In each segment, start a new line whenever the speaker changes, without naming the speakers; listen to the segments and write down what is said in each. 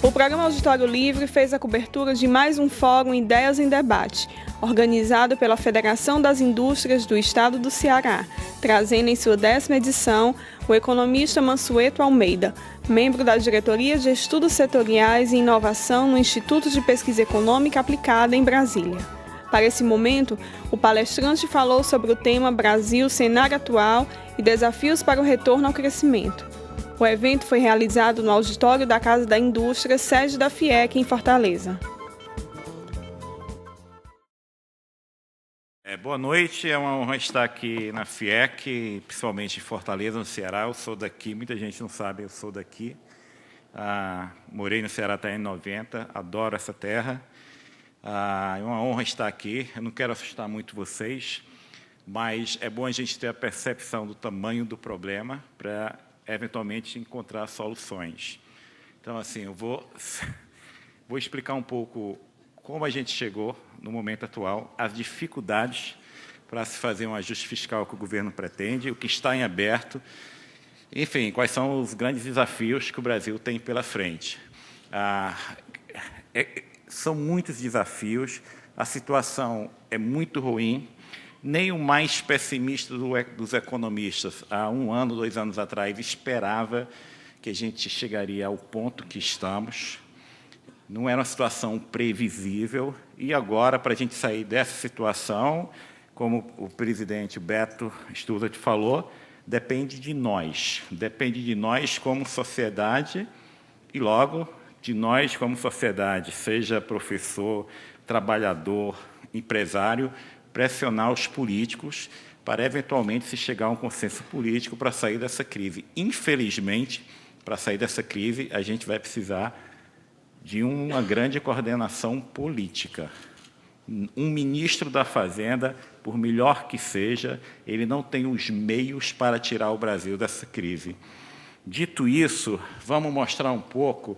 O programa Auditório Livre fez a cobertura de mais um fórum Ideias em Debate, organizado pela Federação das Indústrias do Estado do Ceará, trazendo em sua 10ª edição o economista Mansueto Almeida, membro da Diretoria de Estudos Setoriais e Inovação no Instituto de Pesquisa Econômica Aplicada em Brasília. Para esse momento, o palestrante falou sobre o tema Brasil, cenário atual e desafios para o retorno ao crescimento. O evento foi realizado no auditório da Casa da Indústria, sede da FIEC, em Fortaleza.
Boa noite, é uma honra estar aqui na FIEC, principalmente em Fortaleza, no Ceará. Eu sou daqui, muita gente não sabe, eu sou daqui. Morei no Ceará até em 90, adoro essa terra. É uma honra estar aqui, eu não quero assustar muito vocês, mas é bom a gente ter a percepção do tamanho do problema para eventualmente encontrar soluções. Então, assim, eu vou explicar um pouco como a gente chegou no momento atual, as dificuldades para se fazer um ajuste fiscal que o governo pretende, o que está em aberto, enfim, quais são os grandes desafios que o Brasil tem pela frente. São muitos desafios, a situação é muito ruim. Nem o mais pessimista dos economistas, há 1 ano, 2 anos atrás, esperava que a gente chegaria ao ponto que estamos. Não era uma situação previsível. E agora, para a gente sair dessa situação, como o presidente Beto Sturza falou, depende de nós. Depende de nós como sociedade e, logo, de nós como sociedade, seja professor, trabalhador, empresário, pressionar os políticos para, eventualmente, se chegar a um consenso político para sair dessa crise. Infelizmente, para sair dessa crise, a gente vai precisar de uma grande coordenação política. Um ministro da Fazenda, por melhor que seja, ele não tem os meios para tirar o Brasil dessa crise. Dito isso, vamos mostrar um pouco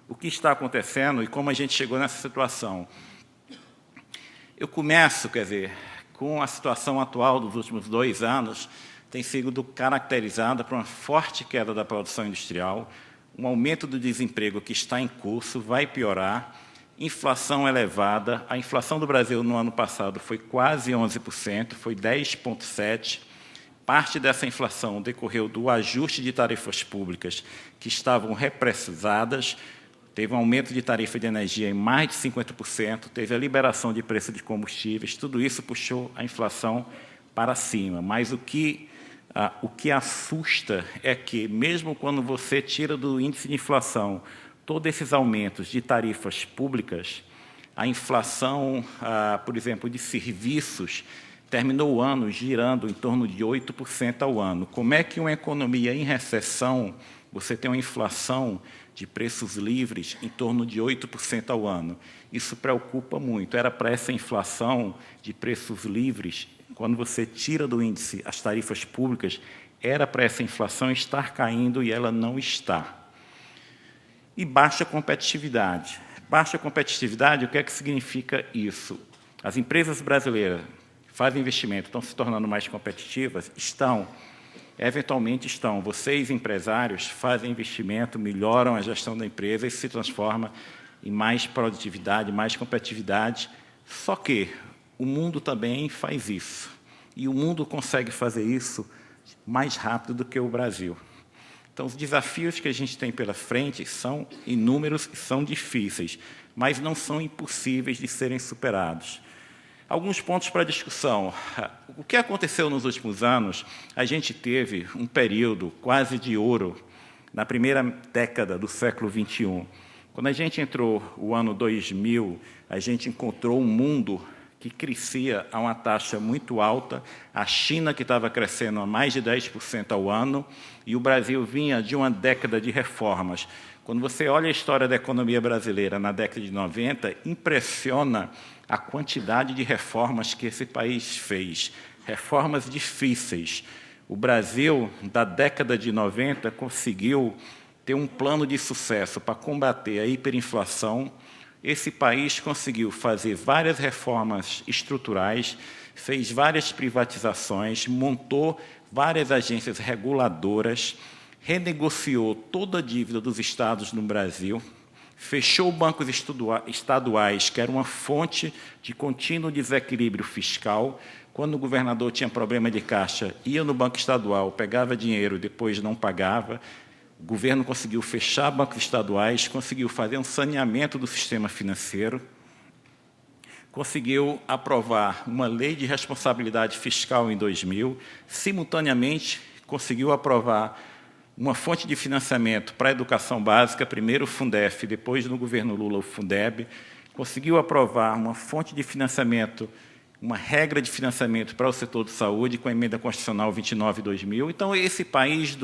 o que está acontecendo e como a gente chegou nessa situação. Eu começo, com a situação atual dos últimos 2 anos, tem sido caracterizada por uma forte queda da produção industrial, um aumento do desemprego que está em curso, vai piorar, inflação elevada. A inflação do Brasil no ano passado foi quase 11%, foi 10,7%. Parte dessa inflação decorreu do ajuste de tarifas públicas que estavam represadas. Teve um aumento de tarifa de energia em mais de 50%, teve a liberação de preço de combustíveis, tudo isso puxou a inflação para cima. Mas o que assusta é que, mesmo quando você tira do índice de inflação todos esses aumentos de tarifas públicas, a inflação, por exemplo, de serviços, terminou o ano girando em torno de 8% ao ano. Como é que uma economia em recessão, você tem uma inflação de preços livres em torno de 8% ao ano? Isso preocupa muito. Era para essa inflação de preços livres, quando você tira do índice as tarifas públicas, era para essa inflação estar caindo e ela não está. E baixa competitividade. Baixa competitividade, o que é que significa isso? As empresas brasileiras que fazem investimento estão se tornando mais competitivas? Eventualmente estão. Vocês, empresários, fazem investimento, melhoram a gestão da empresa e se transforma em mais produtividade, mais competitividade. Só que o mundo também faz isso. E o mundo consegue fazer isso mais rápido do que o Brasil. Então, os desafios que a gente tem pela frente são inúmeros e são difíceis, mas não são impossíveis de serem superados. Alguns pontos para discussão. O que aconteceu nos últimos anos? A gente teve um período quase de ouro na primeira década do século XXI. Quando a gente entrou o ano 2000, a gente encontrou um mundo que crescia a uma taxa muito alta, a China que estava crescendo a mais de 10% ao ano, e o Brasil vinha de uma década de reformas. Quando você olha a história da economia brasileira na década de 90, impressiona a quantidade de reformas que esse país fez, reformas difíceis. O Brasil, da década de 90, conseguiu ter um plano de sucesso para combater a hiperinflação, esse país conseguiu fazer várias reformas estruturais, fez várias privatizações, montou várias agências reguladoras, renegociou toda a dívida dos estados no Brasil, fechou bancos estaduais, que era uma fonte de contínuo desequilíbrio fiscal. Quando o governador tinha problema de caixa, ia no banco estadual, pegava dinheiro, depois não pagava. O governo conseguiu fechar bancos estaduais, conseguiu fazer um saneamento do sistema financeiro, conseguiu aprovar uma lei de responsabilidade fiscal em 2000, simultaneamente conseguiu aprovar uma fonte de financiamento para a educação básica, primeiro o Fundef, depois, no governo Lula, o Fundeb, conseguiu aprovar uma fonte de financiamento, uma regra de financiamento para o setor de saúde, com a Emenda Constitucional 29/2000. Então, esse país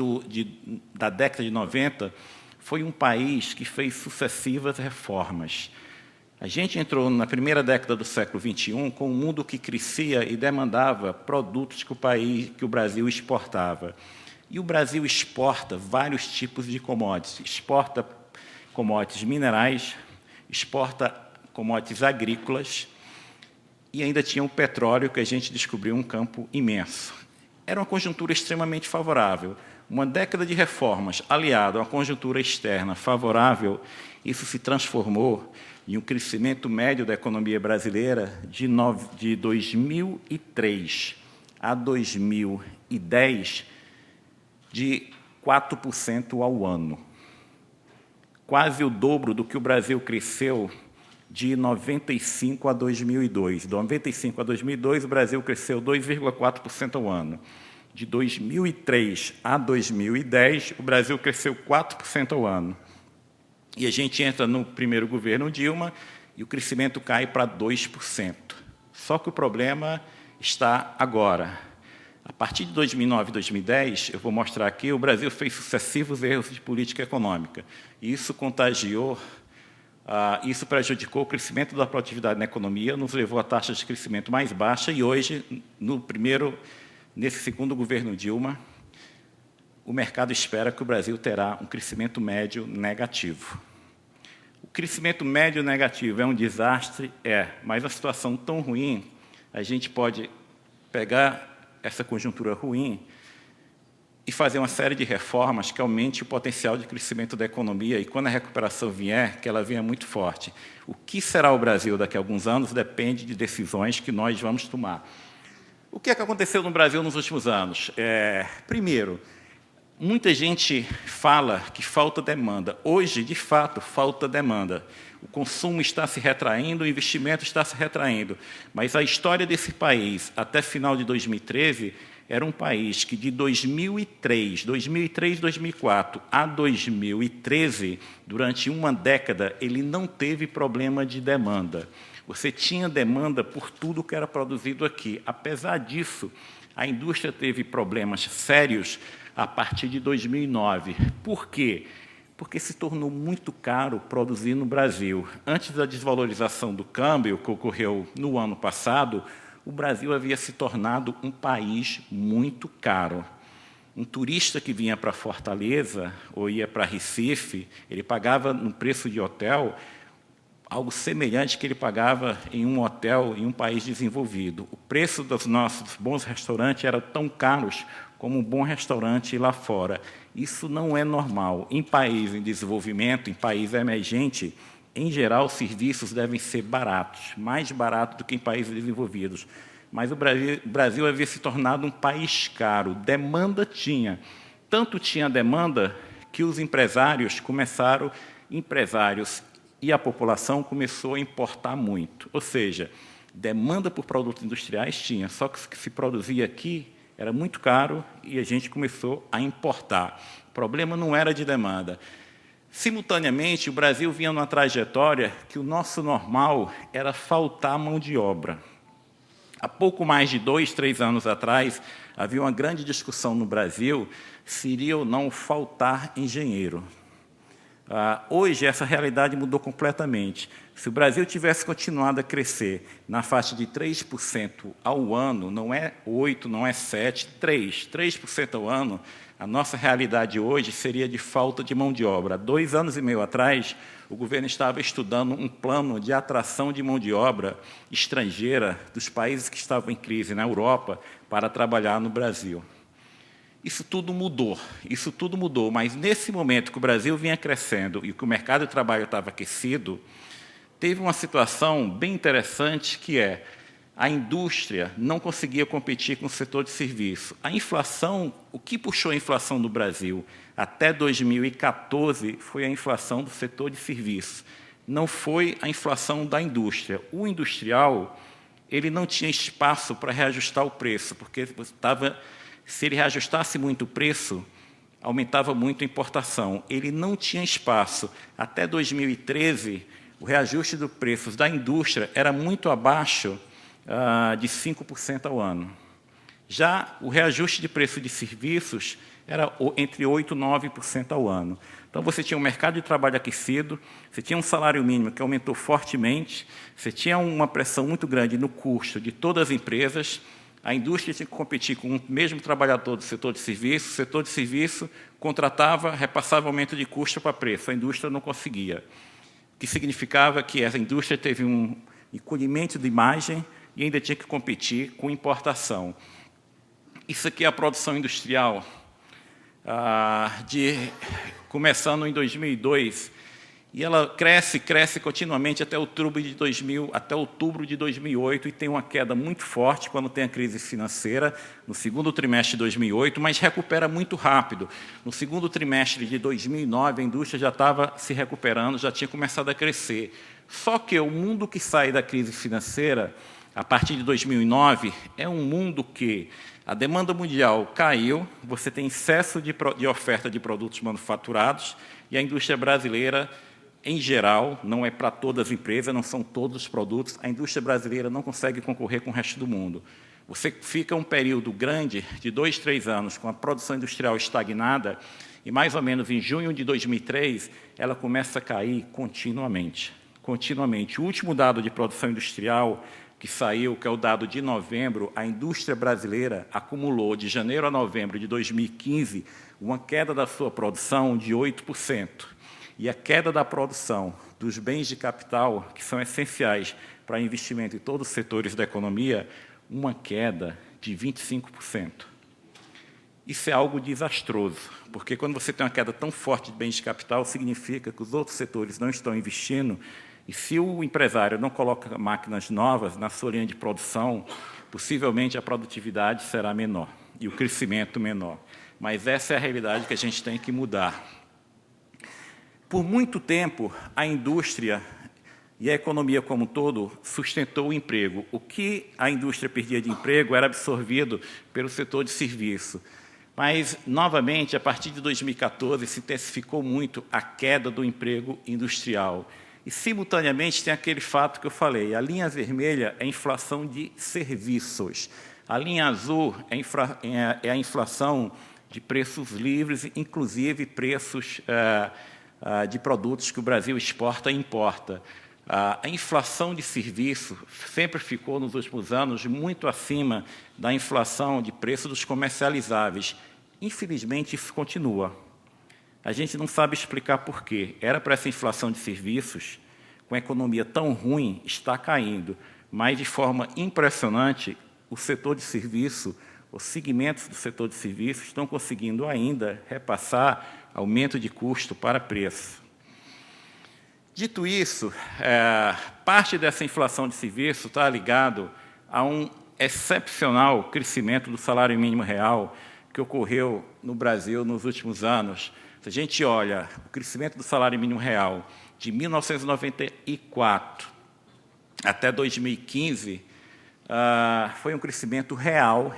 da década de 90 foi um país que fez sucessivas reformas. A gente entrou na primeira década do século XXI com um mundo que crescia e demandava produtos que o Brasil exportava. E o Brasil exporta vários tipos de commodities. Exporta commodities minerais, exporta commodities agrícolas e ainda tinha o petróleo, que a gente descobriu um campo imenso. Era uma conjuntura extremamente favorável. Uma década de reformas, aliado a uma conjuntura externa favorável, isso se transformou em um crescimento médio da economia brasileira de 2003 a 2010 de 4% ao ano. Quase o dobro do que o Brasil cresceu de 95 a 2002. De 95 a 2002, o Brasil cresceu 2,4% ao ano. De 2003 a 2010, o Brasil cresceu 4% ao ano. E a gente entra no primeiro governo Dilma e o crescimento cai para 2%. Só que o problema está agora. A partir de 2009 e 2010, eu vou mostrar aqui, o Brasil fez sucessivos erros de política econômica. E isso contagiou, isso prejudicou o crescimento da produtividade na economia, nos levou a taxa de crescimento mais baixa e hoje, nesse segundo governo Dilma, o mercado espera que o Brasil terá um crescimento médio negativo. O crescimento médio negativo é um desastre? Mas a situação tão ruim, a gente pode pegar essa conjuntura ruim e fazer uma série de reformas que aumente o potencial de crescimento da economia e, quando a recuperação vier, que ela venha muito forte. O que será o Brasil daqui a alguns anos depende de decisões que nós vamos tomar. O que é que aconteceu no Brasil nos últimos anos? Primeiro, muita gente fala que falta demanda. Hoje, de fato, falta demanda. O consumo está se retraindo, o investimento está se retraindo. Mas a história desse país, até final de 2013, era um país que de 2003, 2004 a 2013, durante uma década, ele não teve problema de demanda. Você tinha demanda por tudo que era produzido aqui. Apesar disso, a indústria teve problemas sérios a partir de 2009. Por quê? Porque se tornou muito caro produzir no Brasil. Antes da desvalorização do câmbio, que ocorreu no ano passado, o Brasil havia se tornado um país muito caro. Um turista que vinha para Fortaleza ou ia para Recife, ele pagava no preço de hotel algo semelhante que ele pagava em um hotel em um país desenvolvido. O preço dos nossos bons restaurantes era tão caros como um bom restaurante lá fora. Isso não é normal. Em país em desenvolvimento, em país emergente, em geral, os serviços devem ser baratos, mais baratos do que em países desenvolvidos. Mas o Brasil havia se tornado um país caro. Demanda tinha. Tanto tinha demanda que os empresários e a população começou a importar muito. Ou seja, demanda por produtos industriais tinha, só que o que se produzia aqui era muito caro e a gente começou a importar. O problema não era de demanda. Simultaneamente, o Brasil vinha numa trajetória que o nosso normal era faltar mão de obra. Há pouco mais de 2, 3 anos atrás, havia uma grande discussão no Brasil se iria ou não faltar engenheiro. Hoje, essa realidade mudou completamente. Se o Brasil tivesse continuado a crescer na faixa de 3% ao ano, não é 8%, não é 7%, 3% ao ano, a nossa realidade hoje seria de falta de mão de obra. Há 2 anos e meio atrás, o governo estava estudando um plano de atração de mão de obra estrangeira dos países que estavam em crise na Europa para trabalhar no Brasil. Isso tudo mudou, mas nesse momento que o Brasil vinha crescendo e que o mercado de trabalho estava aquecido, teve uma situação bem interessante, que é a indústria não conseguia competir com o setor de serviço. A inflação, o que puxou a inflação do Brasil até 2014 foi a inflação do setor de serviço, não foi a inflação da indústria. O industrial, ele não tinha espaço para reajustar o preço, porque se ele reajustasse muito o preço, aumentava muito a importação. Ele não tinha espaço. Até 2013, o reajuste dos preços da indústria era muito abaixo de 5% ao ano. Já o reajuste de preço de serviços era entre 8% e 9% ao ano. Então, você tinha um mercado de trabalho aquecido, você tinha um salário mínimo que aumentou fortemente, você tinha uma pressão muito grande no custo de todas as empresas, a indústria tinha que competir com o mesmo trabalhador do setor de serviço, o setor de serviço contratava, repassava aumento de custo para preço, a indústria não conseguia. O que significava que essa indústria teve um encolhimento de margem e ainda tinha que competir com importação. Isso aqui é a produção industrial, começando em 2002, e ela cresce continuamente até outubro de 2008, e tem uma queda muito forte quando tem a crise financeira, no segundo trimestre de 2008, mas recupera muito rápido. No segundo trimestre de 2009, a indústria já estava se recuperando, já tinha começado a crescer. Só que o mundo que sai da crise financeira, a partir de 2009, é um mundo que a demanda mundial caiu, você tem excesso de oferta de produtos manufaturados, e a indústria brasileira, em geral, não é para todas as empresas, não são todos os produtos, a indústria brasileira não consegue concorrer com o resto do mundo. Você fica um período grande, de 2, 3 anos, com a produção industrial estagnada, e mais ou menos em junho de 2003, ela começa a cair continuamente. O último dado de produção industrial que saiu, que é o dado de novembro, a indústria brasileira acumulou, de janeiro a novembro de 2015, uma queda da sua produção de 8%. E a queda da produção dos bens de capital, que são essenciais para investimento em todos os setores da economia, uma queda de 25%. Isso é algo desastroso, porque quando você tem uma queda tão forte de bens de capital, significa que os outros setores não estão investindo, e se o empresário não coloca máquinas novas na sua linha de produção, possivelmente a produtividade será menor e o crescimento menor. Mas essa é a realidade que a gente tem que mudar. Por muito tempo, a indústria e a economia como um todo sustentou o emprego. O que a indústria perdia de emprego era absorvido pelo setor de serviço. Mas, novamente, a partir de 2014, se intensificou muito a queda do emprego industrial. E, simultaneamente, tem aquele fato que eu falei, a linha vermelha é a inflação de serviços, a linha azul é a inflação de preços livres, inclusive preços de produtos que o Brasil exporta e importa. A inflação de serviço sempre ficou, nos últimos anos, muito acima da inflação de preço dos comercializáveis. Infelizmente, isso continua. A gente não sabe explicar por quê. Era para essa inflação de serviços, com a economia tão ruim, está caindo. Mas, de forma impressionante, o setor de serviço, os segmentos do setor de serviços estão conseguindo ainda repassar aumento de custo para preço. Dito isso, parte dessa inflação de serviço está ligado a um excepcional crescimento do salário mínimo real que ocorreu no Brasil nos últimos anos. Se a gente olha o crescimento do salário mínimo real de 1994 até 2015, foi um crescimento real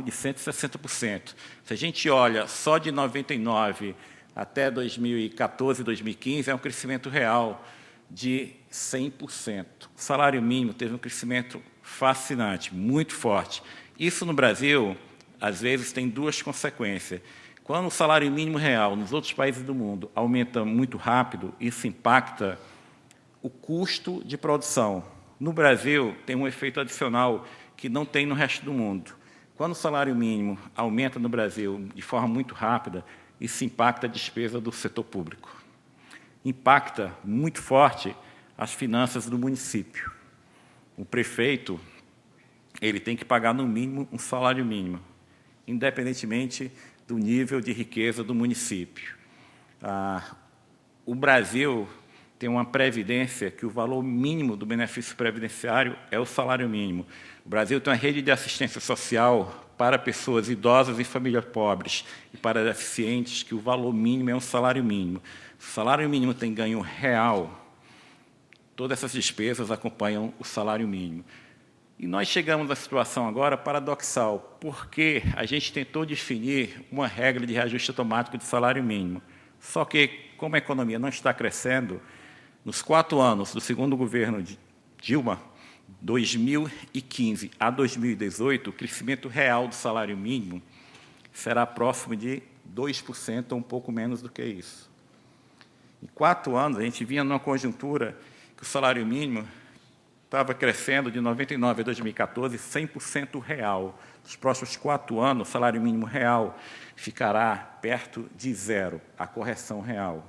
de 160%. Se a gente olha só de 99 até 2014, 2015, é um crescimento real de 100%. O salário mínimo teve um crescimento fascinante, muito forte. Isso no Brasil, às vezes, tem duas consequências. Quando o salário mínimo real nos outros países do mundo aumenta muito rápido, isso impacta o custo de produção. No Brasil, tem um efeito adicional que não tem no resto do mundo. Quando o salário mínimo aumenta no Brasil de forma muito rápida, isso impacta a despesa do setor público. impacta muito forte as finanças do município. O prefeito, ele tem que pagar, no mínimo, um salário mínimo, independentemente do nível de riqueza do município. O Brasil tem uma previdência que o valor mínimo do benefício previdenciário é o salário mínimo. O Brasil tem uma rede de assistência social para pessoas idosas e famílias pobres e para deficientes, que o valor mínimo é um salário mínimo. O salário mínimo tem ganho real, todas essas despesas acompanham o salário mínimo. E nós chegamos à situação agora paradoxal, porque a gente tentou definir uma regra de reajuste automático de salário mínimo. Só que, como a economia não está crescendo, nos 4 anos do segundo governo de Dilma, 2015 a 2018, o crescimento real do salário mínimo será próximo de 2% ou um pouco menos do que isso. Em 4 anos, a gente vinha numa conjuntura que o salário mínimo estava crescendo de 99 a 2014, 100% real. Nos próximos 4 anos, o salário mínimo real ficará perto de zero, a correção real.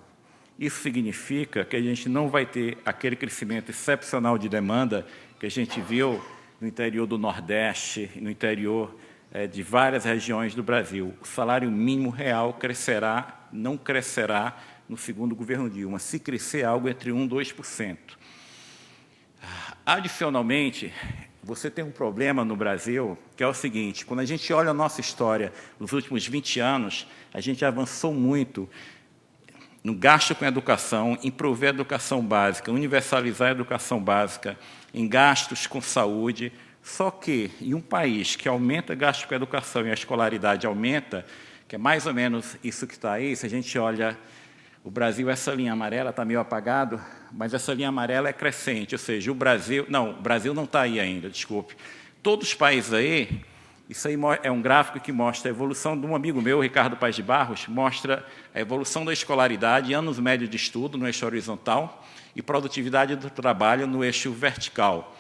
Isso significa que a gente não vai ter aquele crescimento excepcional de demanda que a gente viu no interior do Nordeste, no interior de várias regiões do Brasil. O salário mínimo real crescerá, não crescerá no segundo governo Dilma, se crescer algo entre 1% e 2%. Adicionalmente, você tem um problema no Brasil, que é o seguinte: quando a gente olha a nossa história nos últimos 20 anos, a gente avançou muito no gasto com a educação, em prover a educação básica, universalizar a educação básica, em gastos com saúde. Só que, em um país que aumenta gasto com a educação e a escolaridade aumenta, que é mais ou menos isso que está aí, se a gente olha o Brasil, essa linha amarela está meio apagado, mas essa linha amarela é crescente, ou seja, o Brasil não está aí ainda, desculpe. Todos os países aí, isso aí é um gráfico que mostra a evolução de um amigo meu, Ricardo Paes de Barros, mostra a evolução da escolaridade, anos médios de estudo no eixo horizontal e produtividade do trabalho no eixo vertical.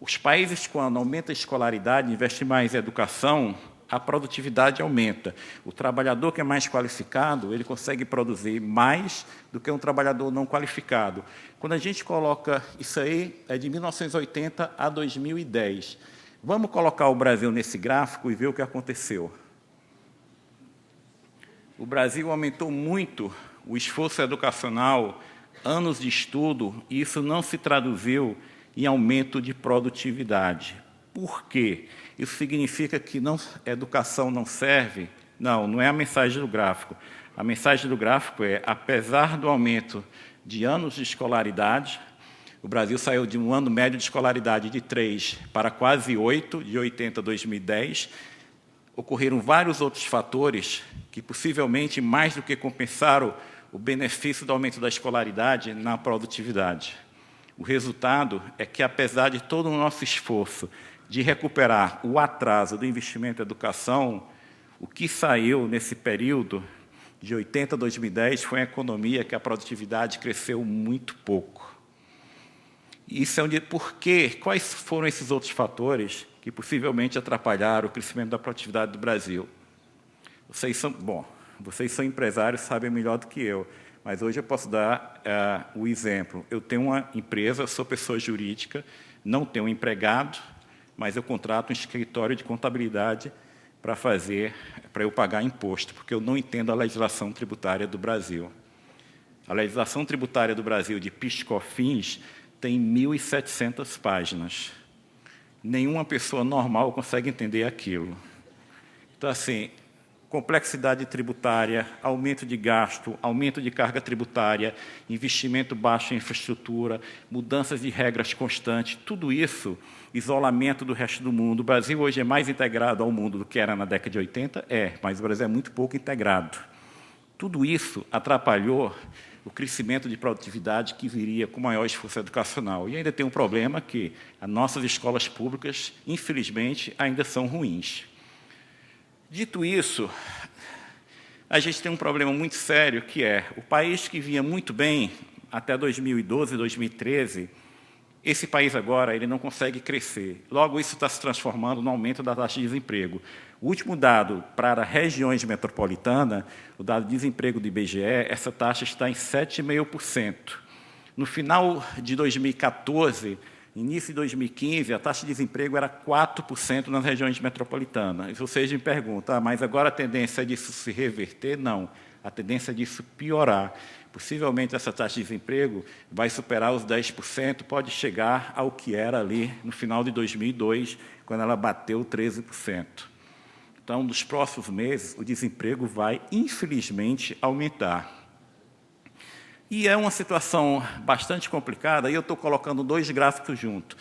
Os países, quando aumenta a escolaridade, investe mais em educação, a produtividade aumenta. O trabalhador que é mais qualificado, ele consegue produzir mais do que um trabalhador não qualificado. Quando a gente coloca isso aí, é de 1980 a 2010. Vamos colocar o Brasil nesse gráfico e ver o que aconteceu. O Brasil aumentou muito o esforço educacional, anos de estudo, e isso não se traduziu em aumento de produtividade. Por quê? Isso significa que educação não serve? Não é a mensagem do gráfico. A mensagem do gráfico é, apesar do aumento de anos de escolaridade, o Brasil saiu de um ano médio de escolaridade de 3 para quase 8, de 80 a 2010. Ocorreram vários outros fatores que, possivelmente, mais do que compensaram o benefício do aumento da escolaridade na produtividade. O resultado é que, apesar de todo o nosso esforço de recuperar o atraso do investimento em educação, o que saiu nesse período, de 80 a 2010, foi uma economia que a produtividade cresceu muito pouco. Isso é por quê? Quais foram esses outros fatores que possivelmente atrapalharam o crescimento da produtividade do Brasil? Vocês são empresários, sabem melhor do que eu, mas hoje eu posso dar o exemplo. Eu tenho uma empresa, sou pessoa jurídica, não tenho um empregado, mas eu contrato um escritório de contabilidade para eu pagar imposto, porque eu não entendo a legislação tributária do Brasil. A legislação tributária do Brasil de PIS/COFINS tem 1.700 páginas. Nenhuma pessoa normal consegue entender aquilo. Então, assim, complexidade tributária, aumento de gasto, aumento de carga tributária, investimento baixo em infraestrutura, mudanças de regras constantes, tudo isso, isolamento do resto do mundo. O Brasil hoje é mais integrado ao mundo do que era na década de 80? Mas o Brasil é muito pouco integrado. Tudo isso atrapalhou o crescimento de produtividade que viria com maior esforço educacional. E ainda tem um problema que as nossas escolas públicas, infelizmente, ainda são ruins. Dito isso, a gente tem um problema muito sério, que é o país que vinha muito bem até 2012, 2013, esse país agora ele não consegue crescer. Logo, isso está se transformando no aumento da taxa de desemprego. O último dado para regiões metropolitanas, o dado de desemprego do IBGE, essa taxa está em 7,5%. No final de 2014, início de 2015, a taxa de desemprego era 4% nas regiões metropolitanas. E vocês me perguntam, mas agora a tendência é disso se reverter? Não, a tendência é disso piorar. Possivelmente essa taxa de desemprego vai superar os 10%, pode chegar ao que era ali no final de 2002, quando ela bateu 13%. Então, nos próximos meses, o desemprego vai, infelizmente, aumentar. E é uma situação bastante complicada, e eu estou colocando dois gráficos juntos.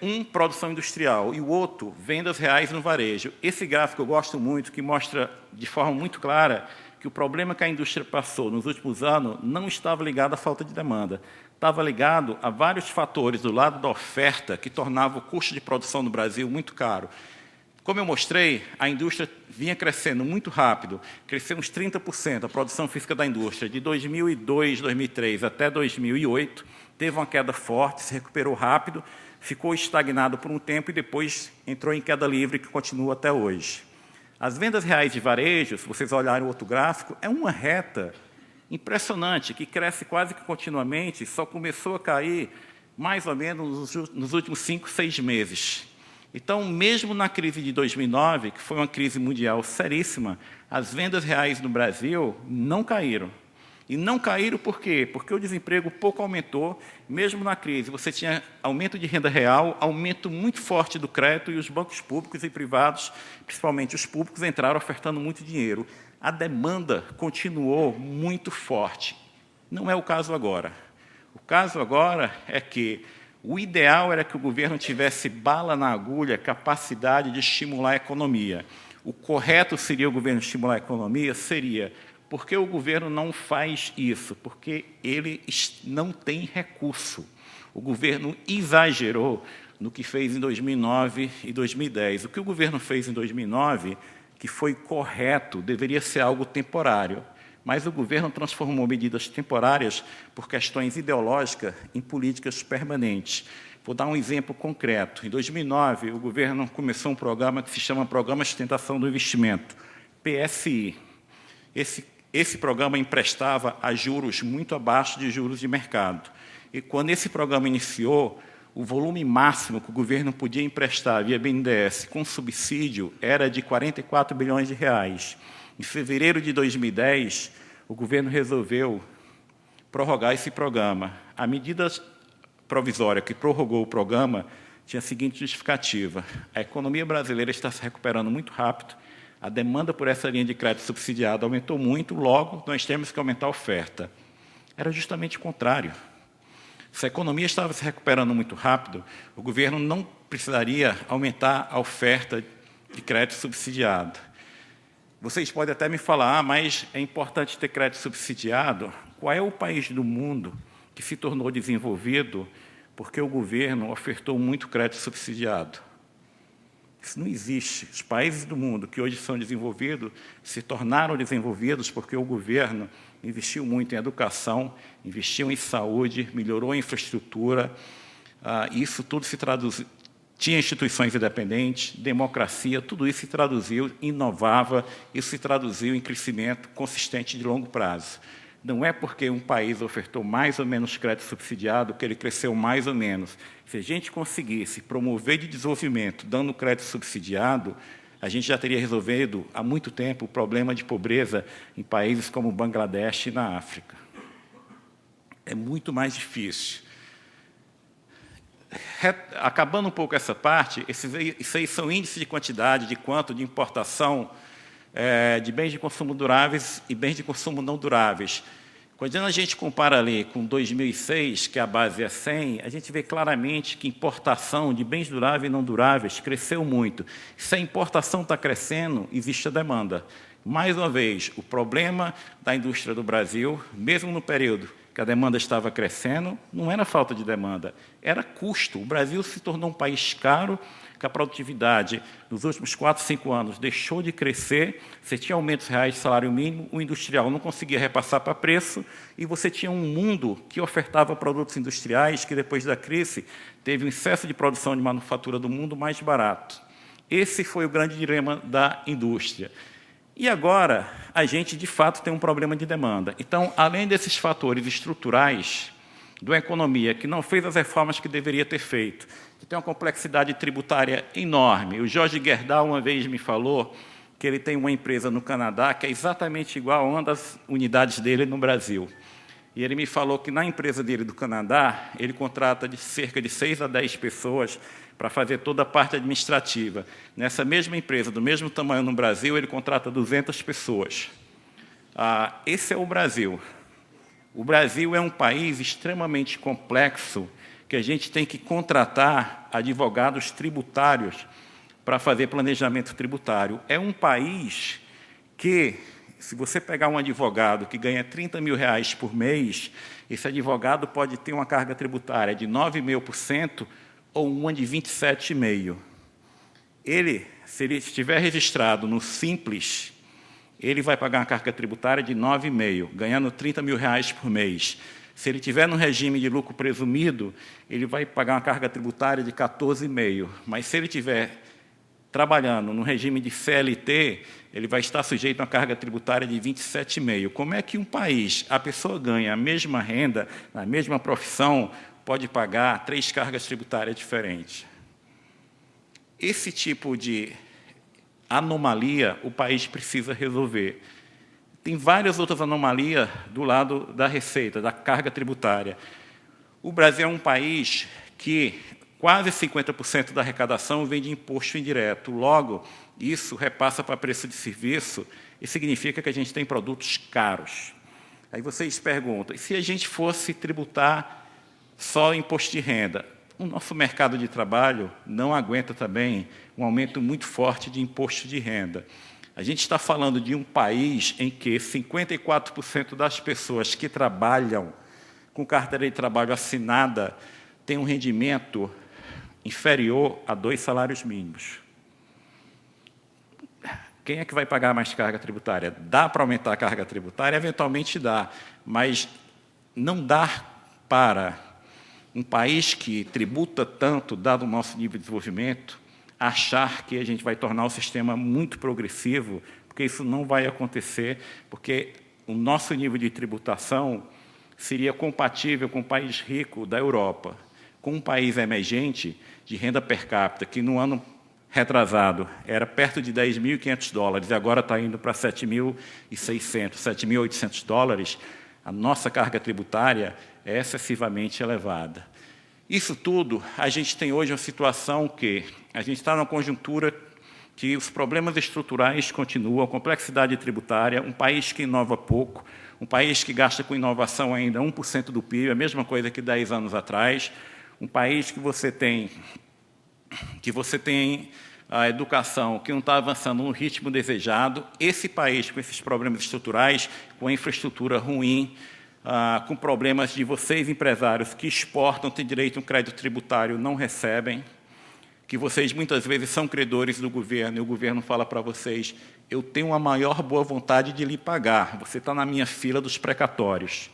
Um, produção industrial, e o outro, vendas reais no varejo. Esse gráfico eu gosto muito, que mostra de forma muito clara que o problema que a indústria passou nos últimos anos não estava ligado à falta de demanda, estava ligado a vários fatores do lado da oferta que tornavam o custo de produção no Brasil muito caro. Como eu mostrei, a indústria vinha crescendo muito rápido, cresceu uns 30%, a produção física da indústria, de 2002, 2003 até 2008, teve uma queda forte, se recuperou rápido, ficou estagnado por um tempo e depois entrou em queda livre, que continua até hoje. As vendas reais de varejo, se vocês olharem o outro gráfico, é uma reta impressionante, que cresce quase que continuamente, só começou a cair mais ou menos nos últimos 5, 6 meses. Então, mesmo na crise de 2009, que foi uma crise mundial seríssima, as vendas reais no Brasil não caíram. E não caíram por quê? Porque o desemprego pouco aumentou, mesmo na crise. Você tinha aumento de renda real, aumento muito forte do crédito, e os bancos públicos e privados, principalmente os públicos, entraram ofertando muito dinheiro. A demanda continuou muito forte. Não é o caso agora. O caso agora é que o ideal era que o governo tivesse bala na agulha, capacidade de estimular a economia. O correto seria o governo estimular a economia? Seria. Por que o governo não faz isso? Porque ele não tem recurso. O governo exagerou no que fez em 2009 e 2010. O que o governo fez em 2009, que foi correto, deveria ser algo temporário. Mas o governo transformou medidas temporárias por questões ideológicas em políticas permanentes. Vou dar um exemplo concreto. Em 2009, o governo começou um programa que se chama Programa de Sustentação do Investimento, PSI. Esse programa emprestava a juros muito abaixo de juros de mercado. E quando esse programa iniciou, o volume máximo que o governo podia emprestar via BNDES com subsídio era de 44 bilhões de reais. Em fevereiro de 2010, o governo resolveu prorrogar esse programa. A medida provisória que prorrogou o programa tinha a seguinte justificativa: a economia brasileira está se recuperando muito rápido, a demanda por essa linha de crédito subsidiado aumentou muito, logo nós temos que aumentar a oferta. Era justamente o contrário. Se a economia estava se recuperando muito rápido, o governo não precisaria aumentar a oferta de crédito subsidiado. Vocês podem até me falar, mas é importante ter crédito subsidiado? Qual é o país do mundo que se tornou desenvolvido porque o governo ofertou muito crédito subsidiado? Isso não existe. Os países do mundo que hoje são desenvolvidos se tornaram desenvolvidos porque o governo investiu muito em educação, investiu em saúde, melhorou a infraestrutura. Isso tudo se traduziu. Tinha instituições independentes, democracia, tudo isso se traduziu, inovava, isso se traduziu em crescimento consistente de longo prazo. Não é porque um país ofertou mais ou menos crédito subsidiado que ele cresceu mais ou menos. Se a gente conseguisse promover de desenvolvimento dando crédito subsidiado, a gente já teria resolvido há muito tempo o problema de pobreza em países como Bangladesh e na África. É muito mais difícil. Acabando um pouco essa parte, isso aí são índices de quantidade, de quanto de importação de bens de consumo duráveis e bens de consumo não duráveis. Quando a gente compara ali com 2006, que a base é 100, a gente vê claramente que importação de bens duráveis e não duráveis cresceu muito. Se a importação está crescendo, existe a demanda. Mais uma vez, o problema da indústria do Brasil, mesmo no período que a demanda estava crescendo, não era falta de demanda, era custo. O Brasil se tornou um país caro, que a produtividade, nos últimos 4, 5 anos, deixou de crescer, você tinha aumentos reais de salário mínimo, o industrial não conseguia repassar para preço, e você tinha um mundo que ofertava produtos industriais, que depois da crise teve um excesso de produção de manufatura do mundo mais barato. Esse foi o grande dilema da indústria. E agora, a gente, de fato, tem um problema de demanda. Então, além desses fatores estruturais da economia, que não fez as reformas que deveria ter feito, que tem uma complexidade tributária enorme. O Jorge Gerdau, uma vez, me falou que ele tem uma empresa no Canadá que é exatamente igual a uma das unidades dele no Brasil. E ele me falou que, na empresa dele do Canadá, ele contrata de cerca de 6 a 10 pessoas para fazer toda a parte administrativa. Nessa mesma empresa, do mesmo tamanho no Brasil, ele contrata 200 pessoas. Esse é o Brasil. O Brasil é um país extremamente complexo, que a gente tem que contratar advogados tributários para fazer planejamento tributário. É um país que, se você pegar um advogado que ganha R$30 mil por mês, esse advogado pode ter uma carga tributária de 9,5% ou uma de 27,5%. Ele, se ele estiver registrado no Simples, ele vai pagar uma carga tributária de 9,5%, ganhando R$30 mil por mês. Se ele estiver no regime de lucro presumido, ele vai pagar uma carga tributária de 14,5%. Mas se ele estiver trabalhando no regime de CLT, ele vai estar sujeito a uma carga tributária de 27,5%. Como é que um país, a pessoa ganha a mesma renda, na mesma profissão, pode pagar 3 cargas tributárias diferentes? Esse tipo de anomalia o país precisa resolver. Tem várias outras anomalias do lado da receita, da carga tributária. O Brasil é um país que quase 50% da arrecadação vem de imposto indireto. Logo, isso repassa para preço de serviço e significa que a gente tem produtos caros. Aí vocês perguntam, e se a gente fosse tributar só imposto de renda? O nosso mercado de trabalho não aguenta também um aumento muito forte de imposto de renda. A gente está falando de um país em que 54% das pessoas que trabalham com carteira de trabalho assinada têm um rendimento inferior a 2 salários mínimos. Quem é que vai pagar mais carga tributária? Dá para aumentar a carga tributária? Eventualmente dá, mas não dá para um país que tributa tanto, dado o nosso nível de desenvolvimento, achar que a gente vai tornar o sistema muito progressivo, porque isso não vai acontecer, porque o nosso nível de tributação seria compatível com um país rico da Europa, com um país emergente de renda per capita, que no ano retrasado era perto de $10.500 e agora está indo para 7.600, 7.800 dólares, a nossa carga tributária é excessivamente elevada. Isso tudo, a gente tem hoje uma situação que a gente está numa conjuntura que os problemas estruturais continuam, a complexidade tributária, um país que inova pouco, um país que gasta com inovação ainda 1% do PIB, a mesma coisa que 10 anos atrás, um país que você tem a educação que não está avançando no ritmo desejado, esse país com esses problemas estruturais, com a infraestrutura ruim, com problemas de vocês, empresários, que exportam, têm direito a um crédito tributário, não recebem, que vocês muitas vezes são credores do governo, e o governo fala para vocês, eu tenho a maior boa vontade de lhe pagar, você está na minha fila dos precatórios.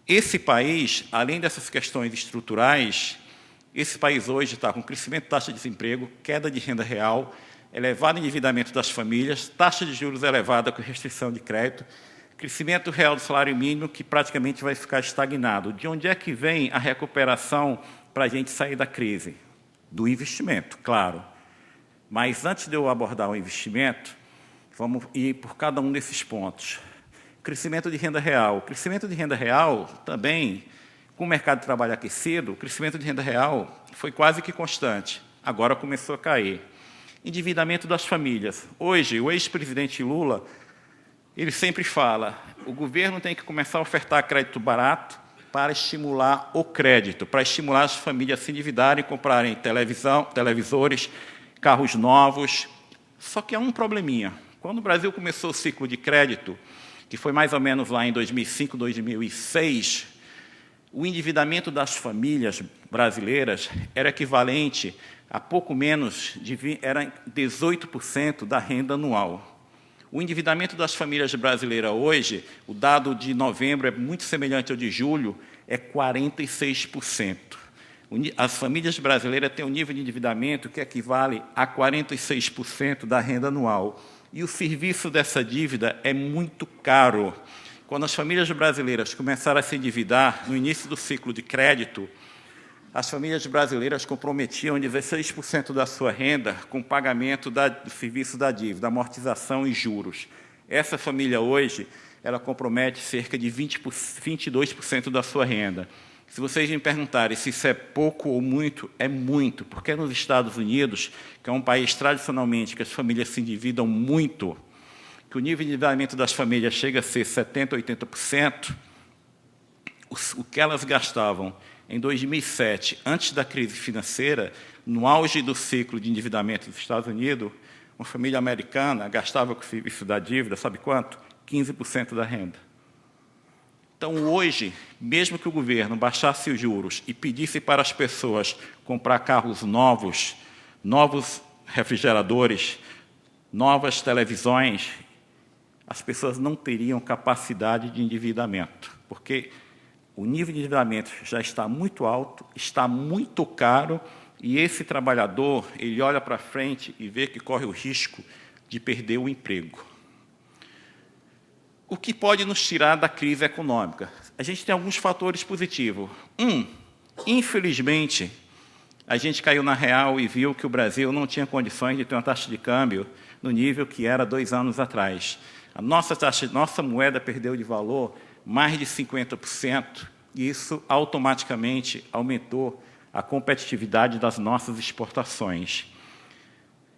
Esse país, além dessas questões estruturais, esse país hoje está com crescimento da taxa de desemprego, queda de renda real, elevado endividamento das famílias, taxa de juros elevada com restrição de crédito, crescimento real do salário mínimo que praticamente vai ficar estagnado. De onde é que vem a recuperação para a gente sair da crise? Do investimento, claro. Mas antes de eu abordar o investimento, vamos ir por cada um desses pontos. Crescimento de renda real. O crescimento de renda real também, com o mercado de trabalho aquecido, o crescimento de renda real foi quase que constante. Agora começou a cair. Endividamento das famílias. Hoje, o ex-presidente Lula, ele sempre fala, o governo tem que começar a ofertar crédito barato para estimular o crédito, para estimular as famílias a se endividarem, comprarem televisores, carros novos. Só que há um probleminha. Quando o Brasil começou o ciclo de crédito, que foi mais ou menos lá em 2005, 2006, o endividamento das famílias brasileiras era equivalente a pouco menos de 18% da renda anual. O endividamento das famílias brasileiras hoje, o dado de novembro é muito semelhante ao de julho, é 46%. As famílias brasileiras têm um nível de endividamento que equivale a 46% da renda anual. E o serviço dessa dívida é muito caro. Quando as famílias brasileiras começaram a se endividar, no início do ciclo de crédito, as famílias brasileiras comprometiam 16% da sua renda com o pagamento do serviço da dívida, amortização e juros. Essa família hoje, ela compromete cerca de 22% da sua renda. Se vocês me perguntarem se isso é pouco ou muito, é muito, porque nos Estados Unidos, que é um país tradicionalmente que as famílias se endividam muito, que o nível de endividamento das famílias chega a ser 70%, 80%, o que elas gastavam em 2007, antes da crise financeira, no auge do ciclo de endividamento dos Estados Unidos, uma família americana gastava com o serviço da dívida, sabe quanto? 15% da renda. Então, hoje, mesmo que o governo baixasse os juros e pedisse para as pessoas comprar carros novos, novos refrigeradores, novas televisões, as pessoas não teriam capacidade de endividamento, porque o nível de endividamento já está muito alto, está muito caro, e esse trabalhador, ele olha para frente e vê que corre o risco de perder o emprego. O que pode nos tirar da crise econômica? A gente tem alguns fatores positivos. Infelizmente, a gente caiu na real e viu que o Brasil não tinha condições de ter uma taxa de câmbio no nível que era 2 anos atrás. A nossa moeda perdeu de valor mais de 50%, e isso automaticamente aumentou a competitividade das nossas exportações.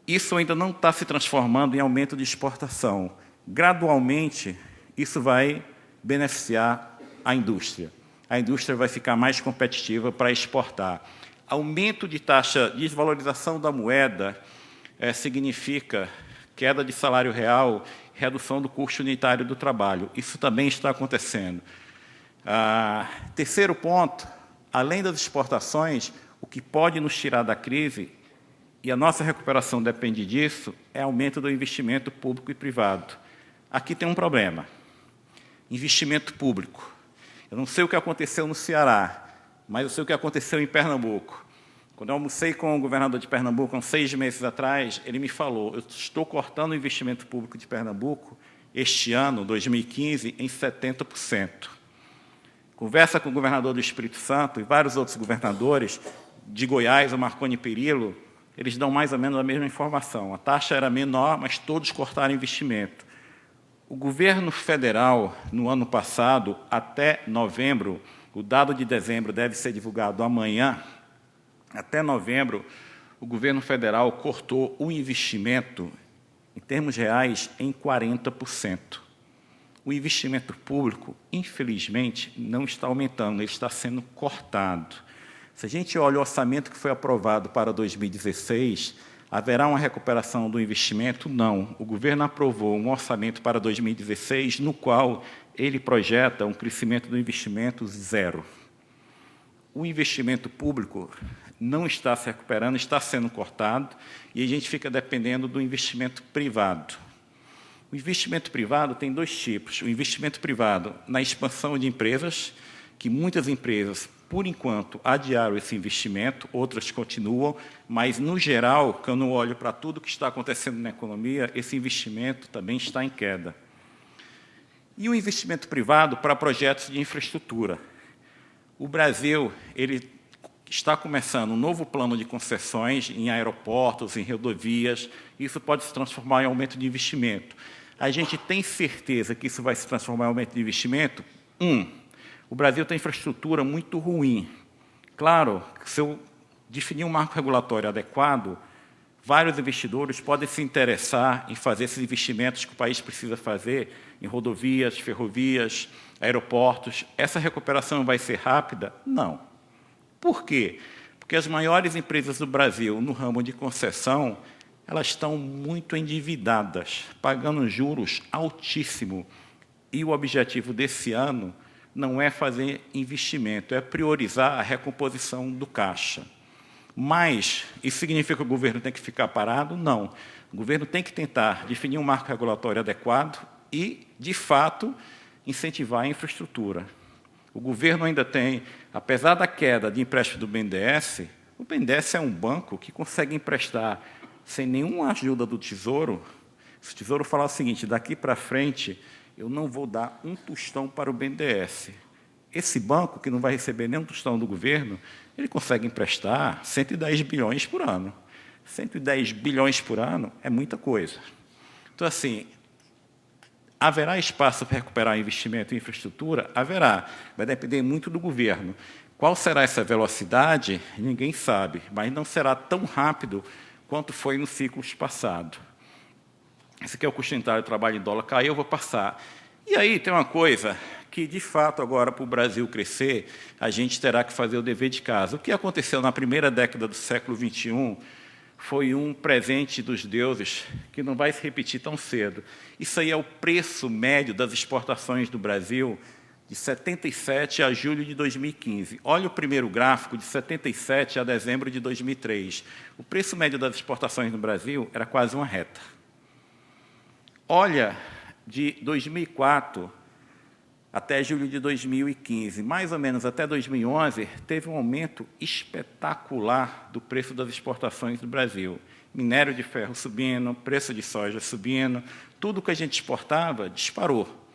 Isso ainda não está se transformando em aumento de exportação. Gradualmente, isso vai beneficiar a indústria. A indústria vai ficar mais competitiva para exportar. Aumento de taxa de desvalorização da moeda significa queda de salário real, redução do custo unitário do trabalho. Isso também está acontecendo. Terceiro ponto, além das exportações, o que pode nos tirar da crise, e a nossa recuperação depende disso, é aumento do investimento público e privado. Aqui tem um problema. Investimento público. Eu não sei o que aconteceu no Ceará, mas eu sei o que aconteceu em Pernambuco. Quando eu almocei com o governador de Pernambuco, há uns 6 meses atrás, ele me falou, eu estou cortando o investimento público de Pernambuco este ano, 2015, em 70%. Conversa com o governador do Espírito Santo e vários outros governadores, de Goiás, o Marconi Perillo, eles dão mais ou menos a mesma informação. A taxa era menor, mas todos cortaram investimento. O governo federal, no ano passado, até novembro, o dado de dezembro deve ser divulgado amanhã, até novembro, o governo federal cortou o investimento, em termos reais, em 40%. O investimento público, infelizmente, não está aumentando, ele está sendo cortado. Se a gente olha o orçamento que foi aprovado para 2016, haverá uma recuperação do investimento? Não. O governo aprovou um orçamento para 2016, no qual ele projeta um crescimento do investimento zero. O investimento público não está se recuperando, está sendo cortado, e a gente fica dependendo do investimento privado. O investimento privado tem 2 tipos. O investimento privado na expansão de empresas, que muitas empresas, por enquanto, adiaram esse investimento, outras continuam, mas, no geral, quando eu olho para tudo que está acontecendo na economia, esse investimento também está em queda. E o investimento privado para projetos de infraestrutura. O Brasil ele está começando um novo plano de concessões em aeroportos, em rodovias. Isso pode se transformar em aumento de investimento. A gente tem certeza que isso vai se transformar em aumento de investimento? O Brasil tem infraestrutura muito ruim. Claro, se eu definir um marco regulatório adequado, vários investidores podem se interessar em fazer esses investimentos que o país precisa fazer em rodovias, ferrovias, aeroportos. Essa recuperação vai ser rápida? Não. Por quê? Porque as maiores empresas do Brasil no ramo de concessão, elas estão muito endividadas, pagando juros altíssimos. E o objetivo desse ano não é fazer investimento, é priorizar a recomposição do caixa. Mas isso significa que o governo tem que ficar parado? Não. O governo tem que tentar definir um marco regulatório adequado e, de fato, incentivar a infraestrutura. O governo ainda tem, apesar da queda de empréstimo do BNDES, o BNDES é um banco que consegue emprestar sem nenhuma ajuda do Tesouro. Se o Tesouro falar o seguinte, daqui para frente, eu não vou dar um tostão para o BNDES. Esse banco, que não vai receber nenhum tostão do governo, ele consegue emprestar 110 bilhões por ano. 110 bilhões por ano é muita coisa. Então, assim, haverá espaço para recuperar investimento em infraestrutura? Haverá. Vai depender muito do governo. Qual será essa velocidade? Ninguém sabe, mas não será tão rápido quanto foi no ciclo passado. Esse aqui é o custo unitário do trabalho em dólar, caiu, eu vou passar. E aí tem uma coisa que, de fato, agora, para o Brasil crescer, a gente terá que fazer o dever de casa. O que aconteceu na primeira década do século XXI foi um presente dos deuses que não vai se repetir tão cedo. Isso aí é o preço médio das exportações do Brasil de 77 a julho de 2015. Olha o primeiro gráfico, de 77 a dezembro de 2003. O preço médio das exportações no Brasil era quase uma reta. Olha, de 2004 até julho de 2015, mais ou menos até 2011, teve um aumento espetacular do preço das exportações do Brasil. Minério de ferro subindo, preço de soja subindo, tudo que a gente exportava disparou.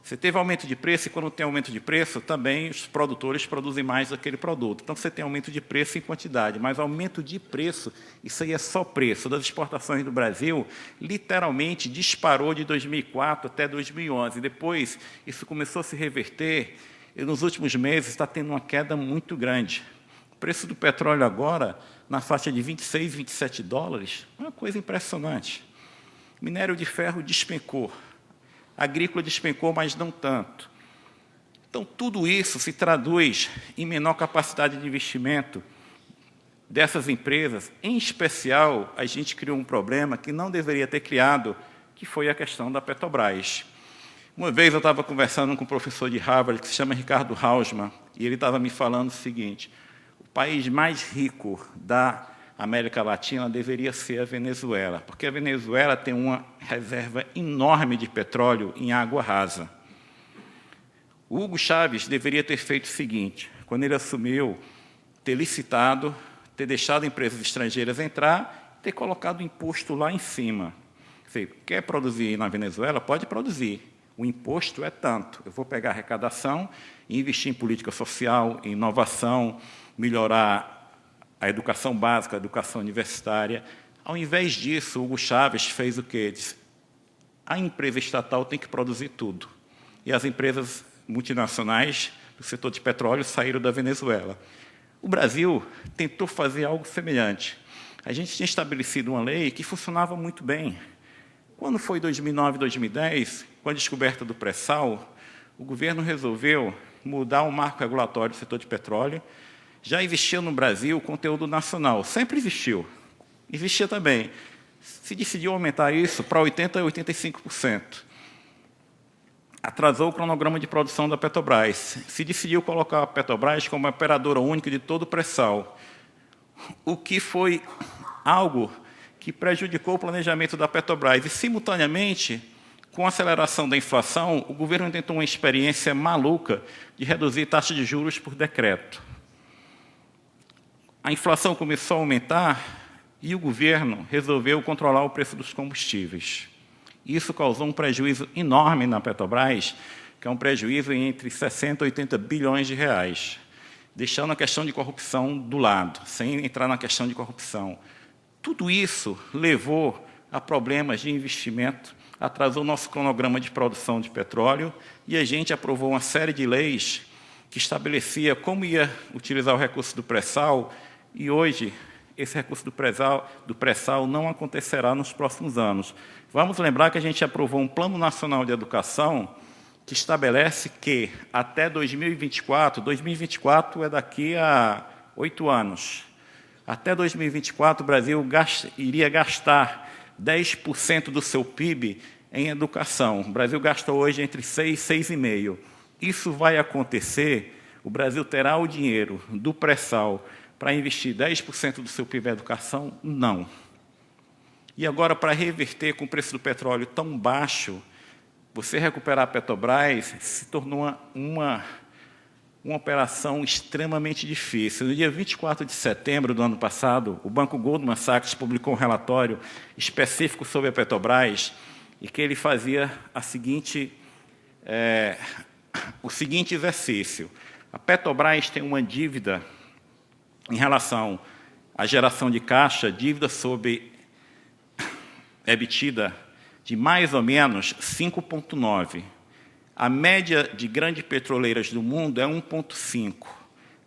Você teve aumento de preço, e quando tem aumento de preço, também os produtores produzem mais daquele produto. Então, você tem aumento de preço em quantidade, mas aumento de preço, isso aí é só preço. Das exportações do Brasil, literalmente disparou de 2004 até 2011. Depois, isso começou a se reverter, e nos últimos meses está tendo uma queda muito grande. O preço do petróleo agora, na faixa de 26, 27 dólares, é uma coisa impressionante. Minério de ferro despencou. Agrícola despencou, mas não tanto. Então, tudo isso se traduz em menor capacidade de investimento dessas empresas. Em especial, a gente criou um problema que não deveria ter criado, que foi a questão da Petrobras. Uma vez eu estava conversando com um professor de Harvard, que se chama Ricardo Hausmann, e ele estava me falando o seguinte: o país mais rico da América Latina deveria ser a Venezuela, porque a Venezuela tem uma reserva enorme de petróleo em água rasa. O Hugo Chávez deveria ter feito o seguinte, quando ele assumiu, ter licitado, ter deixado empresas estrangeiras entrar, ter colocado o imposto lá em cima. Você quer produzir na Venezuela? Pode produzir. O imposto é tanto. Eu vou pegar a arrecadação e investir em política social, em inovação, melhorar a educação básica, a educação universitária. Ao invés disso, Hugo Chávez fez o quê? Disse, a empresa estatal tem que produzir tudo. E as empresas multinacionais do setor de petróleo saíram da Venezuela. O Brasil tentou fazer algo semelhante. A gente tinha estabelecido uma lei que funcionava muito bem. Quando foi 2009, 2010, com a descoberta do pré-sal, o governo resolveu mudar o marco regulatório do setor de petróleo. Já existia no Brasil conteúdo nacional, sempre existiu. Existia também. Se decidiu aumentar isso para 80% a 85%. Atrasou o cronograma de produção da Petrobras. Se decidiu colocar a Petrobras como operadora única de todo o pré-sal, o que foi algo que prejudicou o planejamento da Petrobras. E, simultaneamente, com a aceleração da inflação, o governo tentou uma experiência maluca de reduzir taxa de juros por decreto. A inflação começou a aumentar e o governo resolveu controlar o preço dos combustíveis. Isso causou um prejuízo enorme na Petrobras, que é um prejuízo entre 60 e 80 bilhões de reais, deixando a questão de corrupção do lado, sem entrar na questão de corrupção. Tudo isso levou a problemas de investimento, atrasou o nosso cronograma de produção de petróleo e a gente aprovou uma série de leis que estabelecia como ia utilizar o recurso do pré-sal. E hoje, esse recurso do pré-sal não acontecerá nos próximos anos. Vamos lembrar que a gente aprovou um Plano Nacional de Educação que estabelece que, até 2024 é daqui a 8 anos, até 2024 o Brasil iria gastar 10% do seu PIB em educação. O Brasil gasta hoje entre 6 e 6,5%. isso vai acontecer, o Brasil terá o dinheiro do pré-sal para investir 10% do seu PIB em educação? Não. E agora, para reverter com o preço do petróleo tão baixo, você recuperar a Petrobras se tornou uma operação extremamente difícil. No dia 24 de setembro do ano passado, o banco Goldman Sachs publicou um relatório específico sobre a Petrobras e que ele fazia o seguinte exercício. A Petrobras tem uma dívida em relação à geração de caixa, dívida sobre EBITDA de mais ou menos 5,9. A média de grandes petroleiras do mundo é 1,5.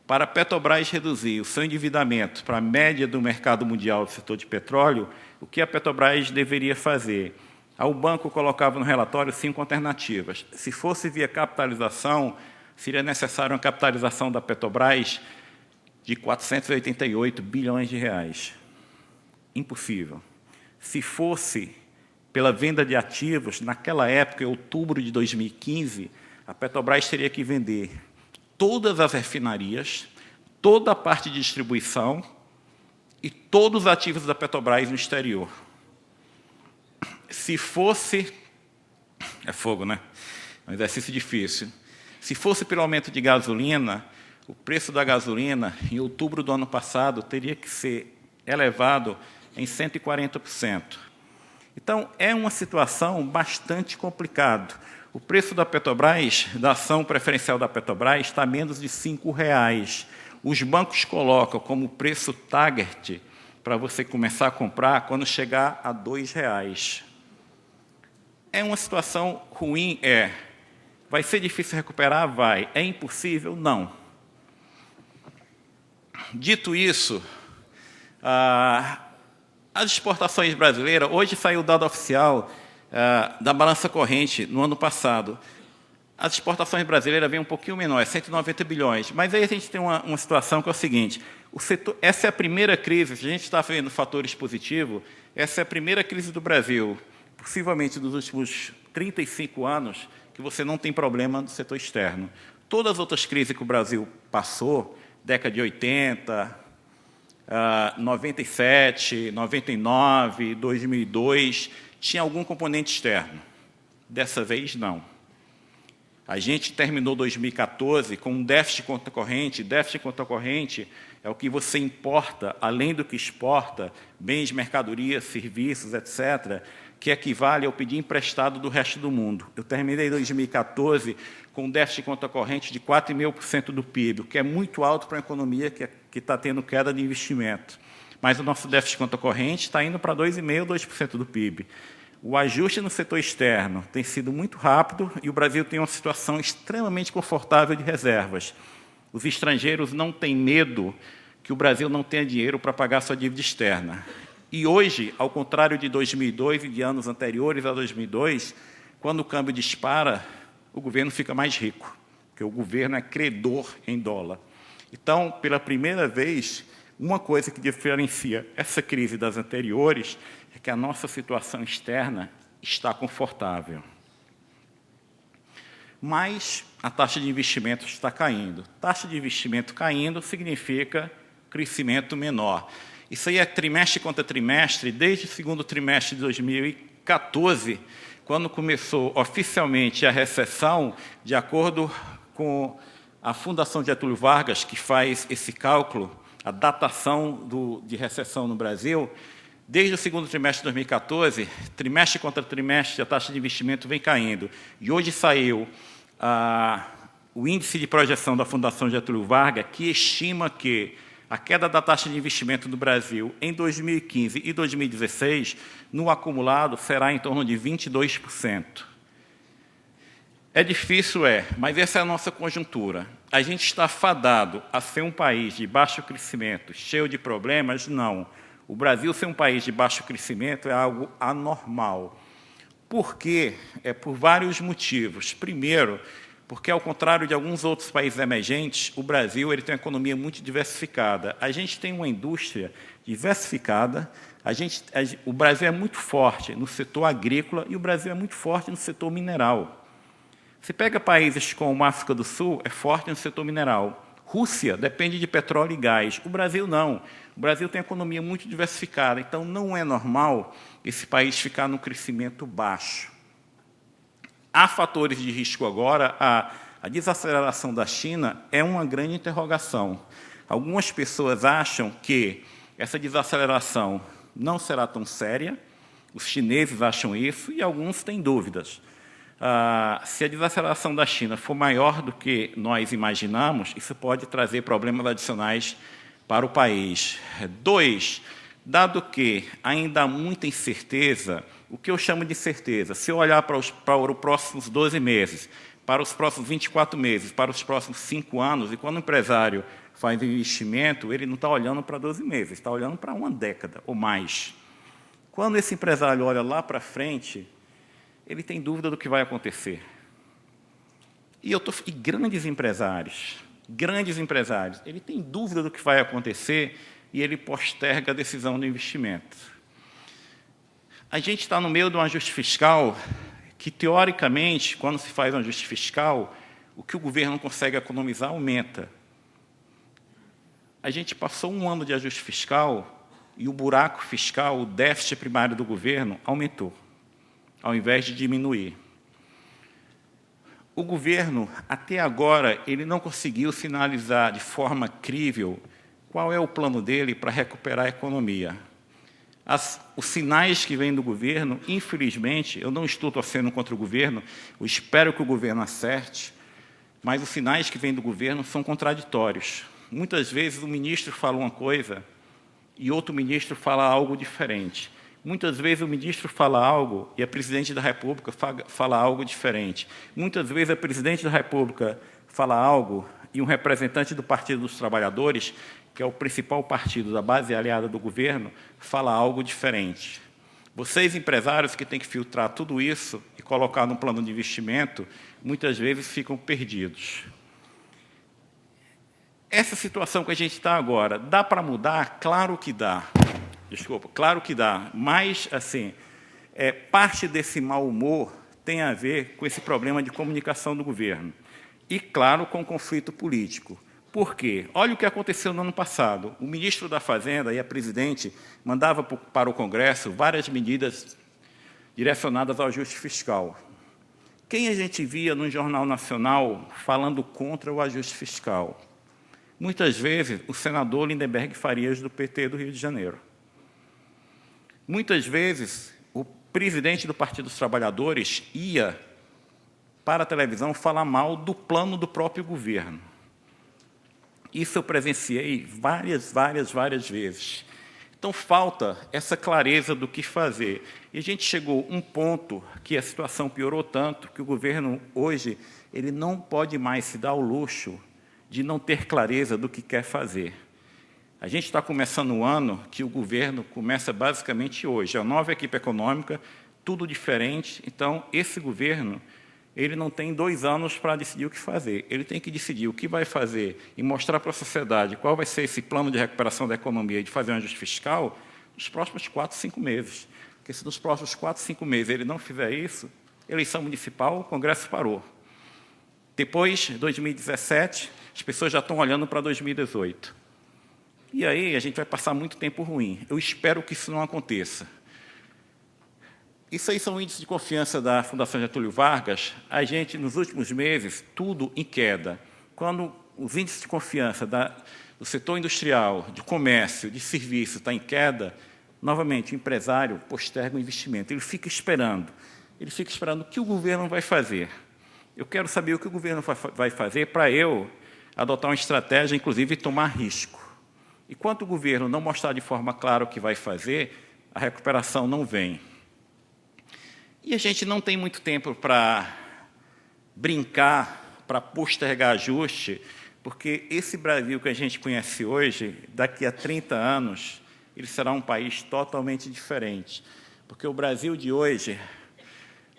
Para a Petrobras reduzir o seu endividamento para a média do mercado mundial do setor de petróleo, o que a Petrobras deveria fazer? O banco colocava no relatório 5 alternativas. Se fosse via capitalização, seria necessário uma capitalização da Petrobras de 488 bilhões de reais. Impossível. Se fosse pela venda de ativos, naquela época, em outubro de 2015, a Petrobras teria que vender todas as refinarias, toda a parte de distribuição e todos os ativos da Petrobras no exterior. Se fosse... É fogo, né? É um exercício difícil. Se fosse pelo aumento de gasolina, o preço da gasolina, em outubro do ano passado, teria que ser elevado em 140%. Então, é uma situação bastante complicada. O preço da Petrobras, da ação preferencial da Petrobras, está a menos de R$ 5,00. Os bancos colocam como preço target para você começar a comprar quando chegar a R$ 2,00. É uma situação ruim? É. Vai ser difícil recuperar? Vai. É impossível? Não. Dito isso, as exportações brasileiras, hoje saiu o dado oficial da balança corrente no ano passado. As exportações brasileiras vêm um pouquinho menor, 190 bilhões. Mas aí a gente tem uma situação que é o seguinte, essa é a primeira crise, se a gente está vendo fatores positivos, essa é a primeira crise do Brasil, possivelmente dos últimos 35 anos, que você não tem problema no setor externo. Todas as outras crises que o Brasil passou, década de 80, 97, 99, 2002, tinha algum componente externo. Dessa vez, não. A gente terminou 2014 com um déficit conta corrente. Déficit conta corrente é o que você importa, além do que exporta, bens, mercadorias, serviços, etc., que equivale ao pedir emprestado do resto do mundo. Eu terminei 2014 com um déficit conta corrente de 4,5% do PIB, o que é muito alto para uma economia que está tendo queda de investimento. Mas o nosso déficit conta corrente está indo para 2,5%, 2% do PIB. O ajuste no setor externo tem sido muito rápido e o Brasil tem uma situação extremamente confortável de reservas. Os estrangeiros não têm medo que o Brasil não tenha dinheiro para pagar sua dívida externa. E hoje, ao contrário de 2002 e de anos anteriores a 2002, quando o câmbio dispara, o governo fica mais rico, porque o governo é credor em dólar. Então, pela primeira vez, uma coisa que diferencia essa crise das anteriores é que a nossa situação externa está confortável. Mas a taxa de investimento está caindo. Taxa de investimento caindo significa crescimento menor. Isso aí é trimestre contra trimestre, desde o segundo trimestre de 2014, quando começou oficialmente a recessão, de acordo com a Fundação Getúlio Vargas, que faz esse cálculo, a datação de recessão no Brasil, desde o segundo trimestre de 2014, trimestre contra trimestre, a taxa de investimento vem caindo. E hoje saiu o índice de projeção da Fundação Getúlio Vargas, que estima que a queda da taxa de investimento do Brasil em 2015 e 2016, no acumulado, será em torno de 22%. É difícil, mas essa é a nossa conjuntura. A gente está fadado a ser um país de baixo crescimento, cheio de problemas? Não. O Brasil ser um país de baixo crescimento é algo anormal. Por quê? É por vários motivos. Primeiro, porque, ao contrário de alguns outros países emergentes, o Brasil tem uma economia muito diversificada. A gente tem uma indústria diversificada, o Brasil é muito forte no setor agrícola e o Brasil é muito forte no setor mineral. Se pega países como a África do Sul, é forte no setor mineral. Rússia depende de petróleo e gás. O Brasil não. O Brasil tem economia muito diversificada, então não é normal esse país ficar num crescimento baixo. Há fatores de risco agora. A desaceleração da China é uma grande interrogação. Algumas pessoas acham que essa desaceleração não será tão séria, os chineses acham isso, e alguns têm dúvidas. Se a desaceleração da China for maior do que nós imaginamos, isso pode trazer problemas adicionais para o país. 2, dado que ainda há muita incerteza, o que eu chamo de certeza, se eu olhar para os próximos 12 meses, para os próximos 24 meses, para os próximos 5 anos, e quando o empresário faz investimento, ele não está olhando para 12 meses, está olhando para uma década ou mais. Quando esse empresário olha lá para frente, ele tem dúvida do que vai acontecer. E grandes empresários, ele tem dúvida do que vai acontecer e ele posterga a decisão do investimento. A gente está no meio de um ajuste fiscal que, teoricamente, quando se faz um ajuste fiscal, o que o governo consegue economizar aumenta. A gente passou um ano de ajuste fiscal e o buraco fiscal, o déficit primário do governo, aumentou, ao invés de diminuir. O governo, até agora, ele não conseguiu sinalizar de forma crível qual é o plano dele para recuperar a economia. Os sinais que vêm do governo, infelizmente, eu não estou torcendo contra o governo, eu espero que o governo acerte, mas os sinais que vêm do governo são contraditórios. Muitas vezes o ministro fala uma coisa e outro ministro fala algo diferente. Muitas vezes o ministro fala algo e a presidente da República fala algo diferente. Muitas vezes a presidente da República fala algo e um representante do Partido dos Trabalhadores, que é o principal partido da base aliada do governo, fala algo diferente. Vocês, empresários, que têm que filtrar tudo isso e colocar no plano de investimento, muitas vezes ficam perdidos. Essa situação que a gente está agora, dá para mudar? Claro que dá. Claro que dá. Mas, assim, parte desse mau humor tem a ver com esse problema de comunicação do governo. E, claro, com o conflito político. Por quê? Olha o que aconteceu no ano passado. O ministro da Fazenda e a presidente mandavam para o Congresso várias medidas direcionadas ao ajuste fiscal. Quem a gente via no Jornal Nacional falando contra o ajuste fiscal? Muitas vezes, o senador Lindenberg Farias, do PT do Rio de Janeiro. Muitas vezes, o presidente do Partido dos Trabalhadores ia para a televisão falar mal do plano do próprio governo. Isso eu presenciei várias vezes. Então, falta essa clareza do que fazer. E a gente chegou a um ponto que a situação piorou tanto que o governo, hoje, ele não pode mais se dar ao luxo de não ter clareza do que quer fazer. A gente está começando um ano que o governo começa basicamente hoje. É uma nova equipe econômica, tudo diferente. Então, esse governo, ele não tem 2 anos para decidir o que fazer. Ele tem que decidir o que vai fazer e mostrar para a sociedade qual vai ser esse plano de recuperação da economia e de fazer um ajuste fiscal nos próximos 4, 5 meses. Porque se nos próximos 4, 5 meses ele não fizer isso, eleição municipal, o Congresso parou. Depois, 2017, as pessoas já estão olhando para 2018. E aí a gente vai passar muito tempo ruim. Eu espero que isso não aconteça. Isso aí são índices de confiança da Fundação Getúlio Vargas. A gente, nos últimos meses, tudo em queda. Quando os índices de confiança do setor industrial, de comércio, de serviço está em queda, novamente, o empresário posterga o investimento. Ele fica esperando. Ele fica esperando o que o governo vai fazer. Eu quero saber o que o governo vai fazer para eu adotar uma estratégia, inclusive, tomar risco. E quando o governo não mostrar de forma clara o que vai fazer, a recuperação não vem. E a gente não tem muito tempo para brincar, para postergar ajuste, porque esse Brasil que a gente conhece hoje, daqui a 30 anos, ele será um país totalmente diferente. Porque o Brasil de hoje,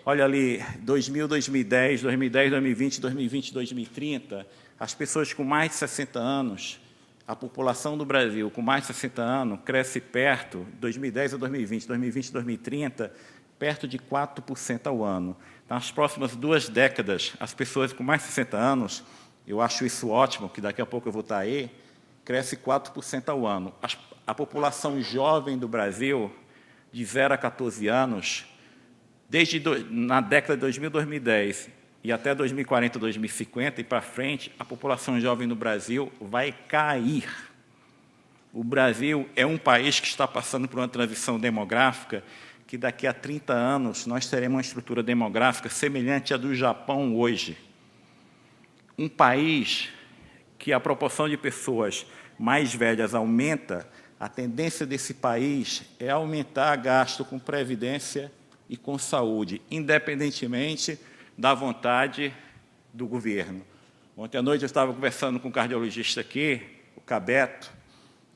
olha ali, 2000, 2010, 2010, 2020, 2020, 2030, as pessoas com mais de 60 anos, a população do Brasil com mais de 60 anos cresce perto, 2010 a 2020, 2020 a 2030, perto de 4% ao ano. Nas próximas 2 décadas, as pessoas com mais de 60 anos, eu acho isso ótimo, que daqui a pouco eu vou estar aí, cresce 4% ao ano. A população jovem do Brasil, de 0 a 14 anos, na década de 2000, 2010 e até 2040, 2050 e para frente, a população jovem no Brasil vai cair. O Brasil é um país que está passando por uma transição demográfica que daqui a 30 anos nós teremos uma estrutura demográfica semelhante à do Japão hoje. Um país que a proporção de pessoas mais velhas aumenta, a tendência desse país é aumentar gasto com previdência e com saúde, independentemente da vontade do governo. Ontem à noite eu estava conversando com um cardiologista aqui, o Cabeto,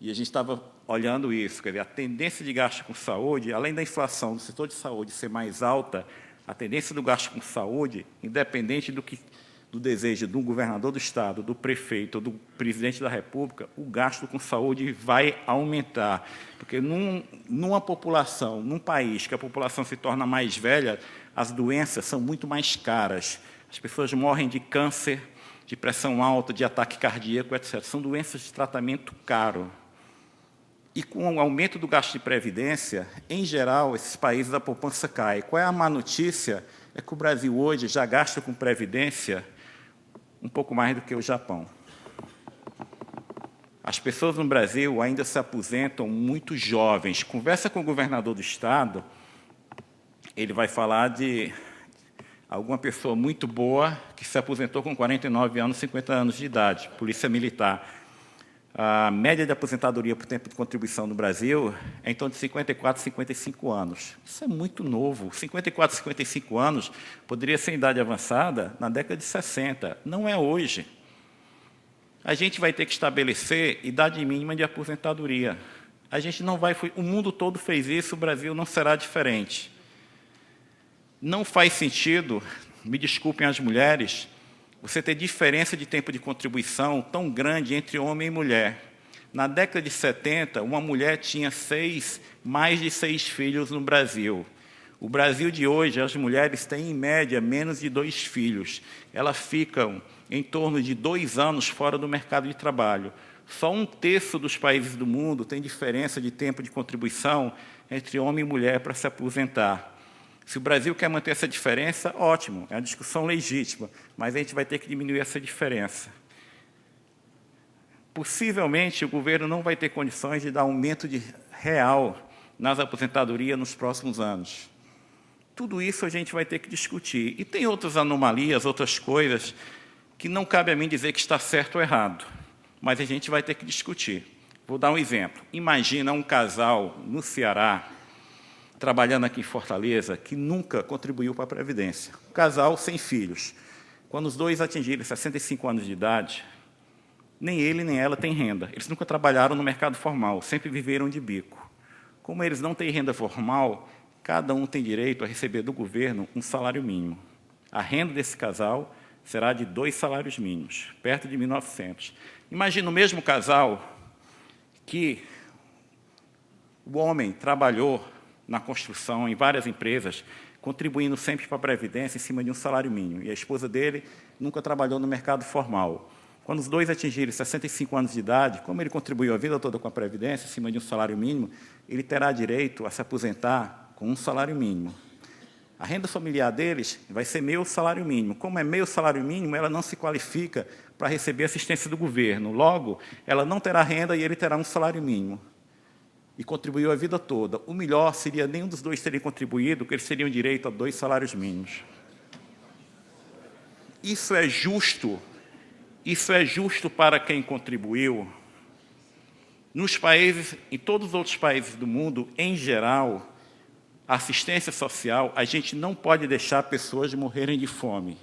e a gente estava olhando isso, quer dizer, a tendência de gasto com saúde, além da inflação do setor de saúde ser mais alta, a tendência do gasto com saúde, independente do desejo do governador do Estado, do prefeito ou do presidente da República, o gasto com saúde vai aumentar. Porque numa população, num país que a população se torna mais velha, as doenças são muito mais caras. As pessoas morrem de câncer, de pressão alta, de ataque cardíaco, etc. São doenças de tratamento caro. E com o aumento do gasto de previdência, em geral, esses países a poupança cai. Qual é a má notícia? É que o Brasil hoje já gasta com previdência um pouco mais do que o Japão. As pessoas no Brasil ainda se aposentam muito jovens. Conversa com o governador do Estado, ele vai falar de alguma pessoa muito boa que se aposentou com 49 anos, 50 anos de idade, polícia militar. A média de aposentadoria por tempo de contribuição no Brasil é em torno de 54, 55 anos. Isso é muito novo. 54, 55 anos poderia ser idade avançada na década de 60. Não é hoje. A gente vai ter que estabelecer idade mínima de aposentadoria. A gente não vai... O mundo todo fez isso, o Brasil não será diferente. Não faz sentido, me desculpem as mulheres, você ter diferença de tempo de contribuição tão grande entre homem e mulher. Na década de 70, uma mulher tinha mais de 6 filhos no Brasil. O Brasil de hoje, as mulheres têm, em média, menos de 2 filhos. Elas ficam em torno de 2 anos fora do mercado de trabalho. Só 1/3 dos países do mundo tem diferença de tempo de contribuição entre homem e mulher para se aposentar. Se o Brasil quer manter essa diferença, ótimo, é uma discussão legítima, mas a gente vai ter que diminuir essa diferença. Possivelmente, o governo não vai ter condições de dar aumento real nas aposentadorias nos próximos anos. Tudo isso a gente vai ter que discutir. E tem outras anomalias, outras coisas, que não cabe a mim dizer que está certo ou errado, mas a gente vai ter que discutir. Vou dar um exemplo. Imagina um casal no Ceará, trabalhando aqui em Fortaleza, que nunca contribuiu para a Previdência. Um casal sem filhos. Quando os dois atingirem 65 anos de idade, nem ele nem ela têm renda. Eles nunca trabalharam no mercado formal, sempre viveram de bico. Como eles não têm renda formal, cada um tem direito a receber do governo um salário mínimo. A renda desse casal será de 2 salários mínimos, perto de 1.900. Imagina o mesmo casal que o homem trabalhou na construção, em várias empresas, contribuindo sempre para a Previdência em cima de um salário mínimo. E a esposa dele nunca trabalhou no mercado formal. Quando os dois atingirem 65 anos de idade, como ele contribuiu a vida toda com a Previdência, em cima de um salário mínimo, ele terá direito a se aposentar com um salário mínimo. A renda familiar deles vai ser meio salário mínimo. Como é meio salário mínimo, ela não se qualifica para receber assistência do governo. Logo, ela não terá renda e ele terá um salário mínimo. E contribuiu a vida toda. O melhor seria nenhum dos dois terem contribuído, porque eles teriam direito a 2 salários mínimos. Isso é justo? Isso é justo para quem contribuiu? Nos países, em todos os outros países do mundo, em geral, a assistência social, a gente não pode deixar pessoas morrerem de fome.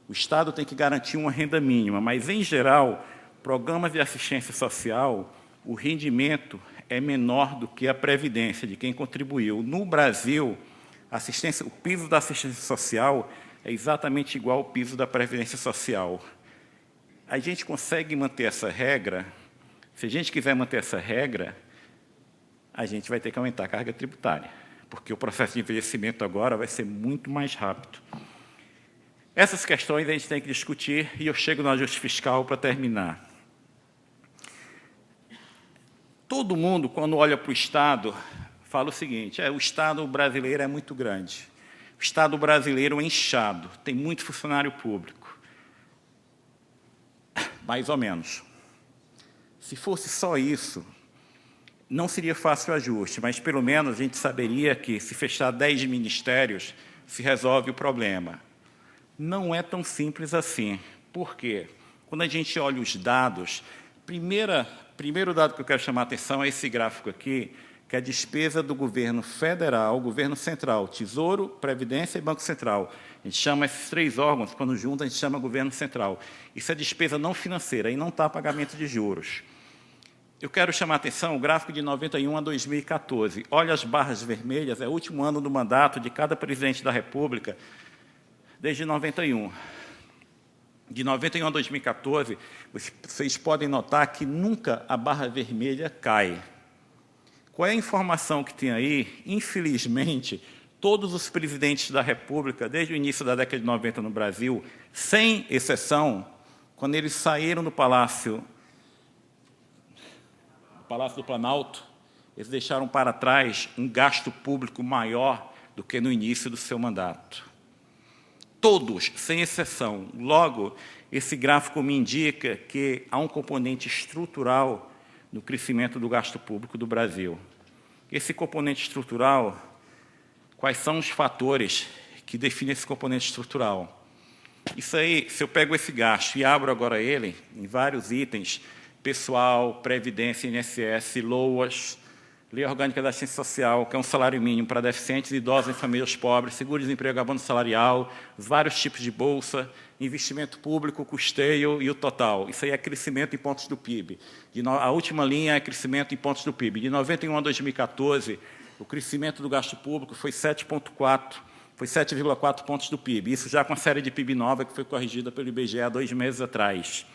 O Estado tem que garantir uma renda mínima, mas, em geral, programas de assistência social, o rendimento é menor do que a previdência de quem contribuiu. No Brasil, o piso da assistência social é exatamente igual ao piso da previdência social. A gente consegue manter essa regra? Se a gente quiser manter essa regra, a gente vai ter que aumentar a carga tributária, porque o processo de envelhecimento agora vai ser muito mais rápido. Essas questões a gente tem que discutir, e eu chego no ajuste fiscal para terminar. Todo mundo, quando olha para o Estado, fala o seguinte: o Estado brasileiro é muito grande, o Estado brasileiro é inchado, tem muito funcionário público. Mais ou menos. Se fosse só isso, não seria fácil o ajuste, mas pelo menos a gente saberia que, se fechar 10 ministérios, se resolve o problema. Não é tão simples assim. Por quê? Quando a gente olha os dados, primeiro dado que eu quero chamar a atenção é esse gráfico aqui, que é a despesa do governo federal, governo central, Tesouro, Previdência e Banco Central. A gente chama esses três órgãos, quando juntam, a gente chama governo central. Isso é despesa não financeira, e não está pagamento de juros. Eu quero chamar a atenção o gráfico de 91 a 2014. Olha as barras vermelhas, é o último ano do mandato de cada presidente da República, desde 91. De 91 a 2014, vocês podem notar que nunca a barra vermelha cai. Qual é a informação que tem aí? Infelizmente, todos os presidentes da República, desde o início da década de 90 no Brasil, sem exceção, quando eles saíram do Palácio do Planalto, eles deixaram para trás um gasto público maior do que no início do seu mandato. Todos, sem exceção. Logo, esse gráfico me indica que há um componente estrutural no crescimento do gasto público do Brasil. Esse componente estrutural, quais são os fatores que definem esse componente estrutural? Isso aí, se eu pego esse gasto e abro agora ele em vários itens, pessoal, previdência, INSS, LOAS, Lei Orgânica da Assistência Social, que é um salário mínimo para deficientes, idosos e famílias pobres, seguro-desemprego, abono salarial, vários tipos de bolsa, investimento público, custeio e o total. Isso aí é crescimento em pontos do PIB. A última linha é crescimento em pontos do PIB. De 91 a 2014, o crescimento do gasto público foi 7,4 pontos do PIB. Isso já com a série de PIB nova, que foi corrigida pelo IBGE há 2 meses atrás.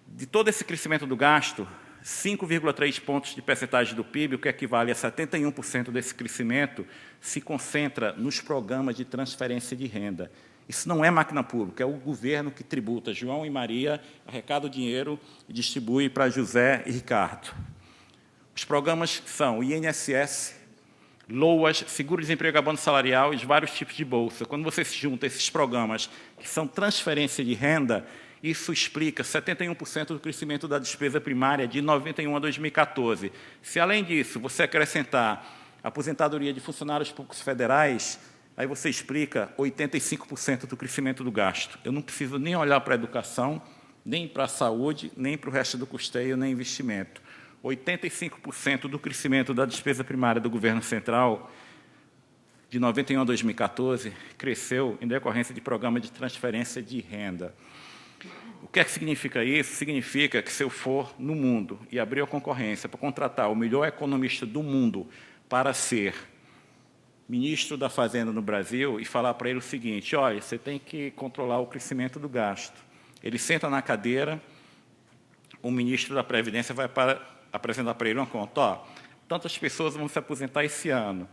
De todo esse crescimento do gasto, 5,3 pontos de percentagem do PIB, o que equivale a 71% desse crescimento, se concentra nos programas de transferência de renda. Isso não é máquina pública, é o governo que tributa. João e Maria arrecada o dinheiro e distribui para José e Ricardo. Os programas são INSS, LOAS, seguro-desemprego, abono salarial e vários tipos de bolsa. Quando você se junta esses programas, que são transferência de renda, isso explica 71% do crescimento da despesa primária de 91 a 2014. Se, além disso, você acrescentar a aposentadoria de funcionários públicos federais, aí você explica 85% do crescimento do gasto. Eu não preciso nem olhar para a educação, nem para a saúde, nem para o resto do custeio, nem investimento. 85% do crescimento da despesa primária do governo central, de 91 a 2014, cresceu em decorrência de programa de transferência de renda. O que é que significa isso? Significa que, se eu for no mundo e abrir a concorrência para contratar o melhor economista do mundo para ser ministro da Fazenda no Brasil e falar para ele o seguinte: olha, você tem que controlar o crescimento do gasto. Ele senta na cadeira, o ministro da Previdência vai apresentar para ele uma conta. Ó, tantas pessoas vão se aposentar esse ano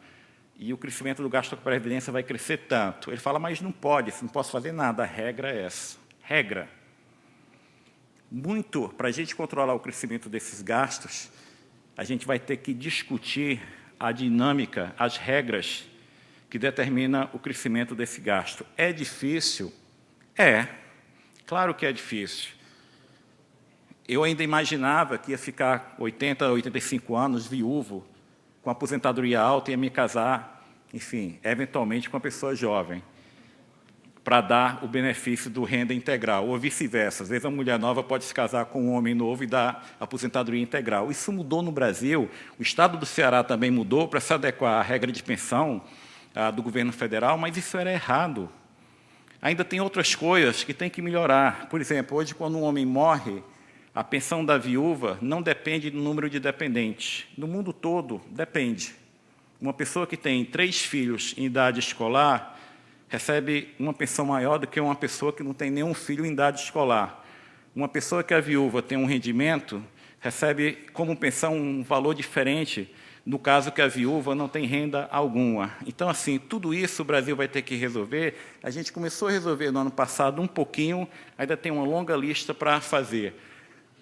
e o crescimento do gasto com a Previdência vai crescer tanto. Ele fala, mas não pode, não posso fazer nada, a regra é essa. Regra. Muito, para a gente controlar o crescimento desses gastos, a gente vai ter que discutir a dinâmica, as regras que determinam o crescimento desse gasto. É difícil? É. Claro que é difícil. Eu ainda imaginava que ia ficar 80, 85 anos viúvo, com aposentadoria alta, e ia me casar, enfim, eventualmente com uma pessoa jovem, para dar o benefício do renda integral, ou vice-versa. Às vezes, a mulher nova pode se casar com um homem novo e dar aposentadoria integral. Isso mudou no Brasil. O Estado do Ceará também mudou para se adequar à regra de pensão do governo federal, mas isso era errado. Ainda tem outras coisas que tem que melhorar. Por exemplo, hoje, quando um homem morre, a pensão da viúva não depende do número de dependentes. No mundo todo, depende. Uma pessoa que tem 3 filhos em idade escolar recebe uma pensão maior do que uma pessoa que não tem nenhum filho em idade escolar. Uma pessoa que é viúva tem um rendimento, recebe como pensão um valor diferente no caso que a viúva não tem renda alguma. Então, assim, tudo isso o Brasil vai ter que resolver. A gente começou a resolver no ano passado um pouquinho, ainda tem uma longa lista para fazer.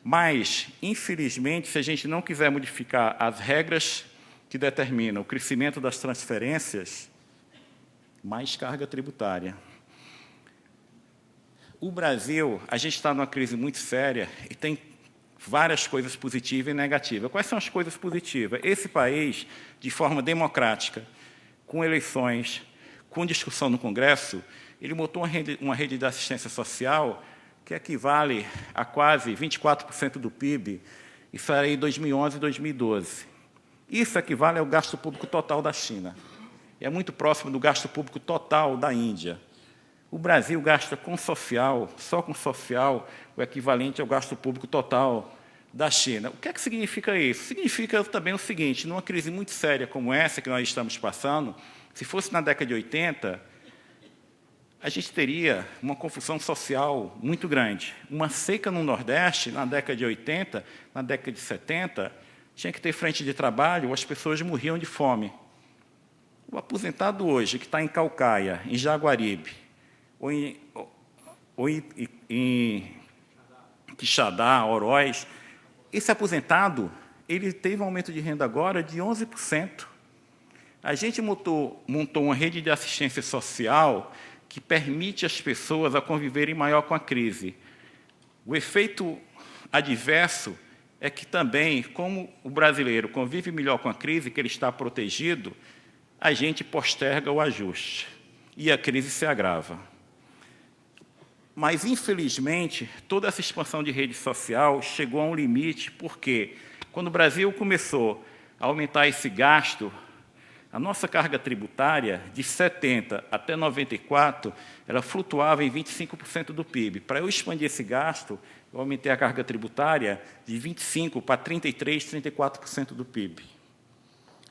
Mas, infelizmente, se a gente não quiser modificar as regras que determinam o crescimento das transferências, mais carga tributária. O Brasil, a gente está numa crise muito séria e tem várias coisas positivas e negativas. Quais são as coisas positivas? Esse país, de forma democrática, com eleições, com discussão no Congresso, ele montou uma rede de assistência social que equivale a quase 24% do PIB, isso era em 2011 e 2012. Isso equivale ao gasto público total da China. É muito próximo do gasto público total da Índia. O Brasil gasta com social, só com social, o equivalente ao gasto público total da China. O que é que significa isso? Significa também o seguinte, numa crise muito séria como essa que nós estamos passando, se fosse na década de 80, a gente teria uma confusão social muito grande. Uma seca no Nordeste, na década de 80, na década de 70, tinha que ter frente de trabalho, ou as pessoas morriam de fome. O aposentado hoje, que está em Caucaia, em Jaguaribe, ou em Quixadá, Oroz, esse aposentado, ele teve um aumento de renda agora de 11%. A gente montou uma rede de assistência social que permite às pessoas a conviverem maior com a crise. O efeito adverso é que também, como o brasileiro convive melhor com a crise, que ele está protegido, a gente posterga o ajuste e a crise se agrava. Mas, infelizmente, toda essa expansão de rede social chegou a um limite, porque, quando o Brasil começou a aumentar esse gasto, a nossa carga tributária, de 70 até 94, ela flutuava em 25% do PIB. Para eu expandir esse gasto, eu aumentei a carga tributária de 25% para 33%, 34% do PIB.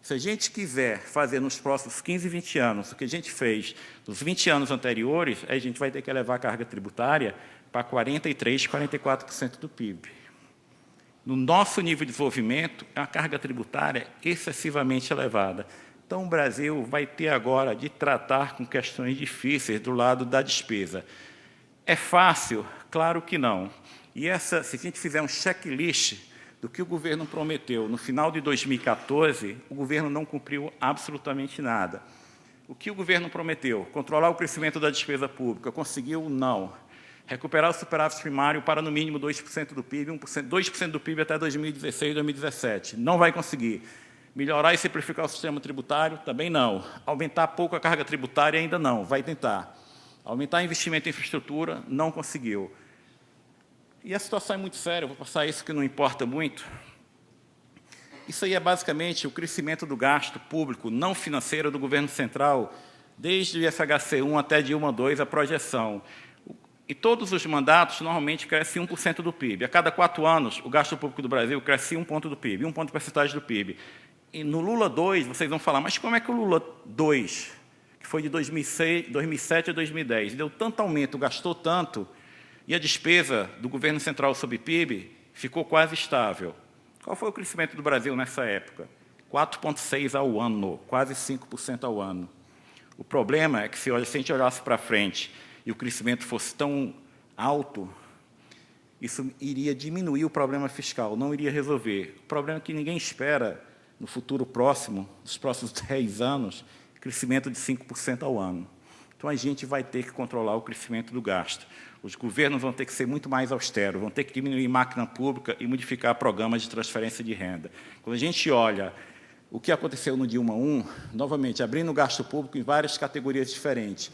Se a gente quiser fazer nos próximos 15, 20 anos o que a gente fez nos 20 anos anteriores, a gente vai ter que elevar a carga tributária para 43%, 44% do PIB. No nosso nível de desenvolvimento, é uma carga tributária excessivamente elevada. Então, o Brasil vai ter agora de tratar com questões difíceis do lado da despesa. É fácil? Claro que não. E se a gente fizer um checklist do que o governo prometeu no final de 2014, o governo não cumpriu absolutamente nada. O que o governo prometeu? Controlar o crescimento da despesa pública. Conseguiu? Não. Recuperar o superávit primário para, no mínimo, 2% do PIB, 2% do PIB até 2016, 2017. Não vai conseguir. Melhorar e simplificar o sistema tributário? Também não. Aumentar pouco a carga tributária? Ainda não. Vai tentar. Aumentar investimento em infraestrutura? Não conseguiu. E a situação é muito séria, eu vou passar isso que não importa muito. Isso aí é basicamente o crescimento do gasto público não financeiro do governo central, desde o IFHC 1 até Dilma 2, a projeção. E todos os mandatos normalmente crescem 1% do PIB. A cada 4 anos, o gasto público do Brasil cresce 1 ponto do PIB, 1 ponto percentual do PIB. E no Lula 2, vocês vão falar, mas como é que o Lula 2, que foi de 2007 a 2010, deu tanto aumento, gastou tanto, e a despesa do governo central sobre PIB ficou quase estável? Qual foi o crescimento do Brasil nessa época? 4,6% ao ano, quase 5% ao ano. O problema é que, se a gente olhasse para frente e o crescimento fosse tão alto, isso iria diminuir o problema fiscal, não iria resolver. O problema é que ninguém espera, no futuro próximo, nos próximos 10 anos, crescimento de 5% ao ano. Então, a gente vai ter que controlar o crescimento do gasto. Os governos vão ter que ser muito mais austeros, vão ter que diminuir máquina pública e modificar programas de transferência de renda. Quando a gente olha o que aconteceu no Dilma 1, novamente, abrindo o gasto público em várias categorias diferentes.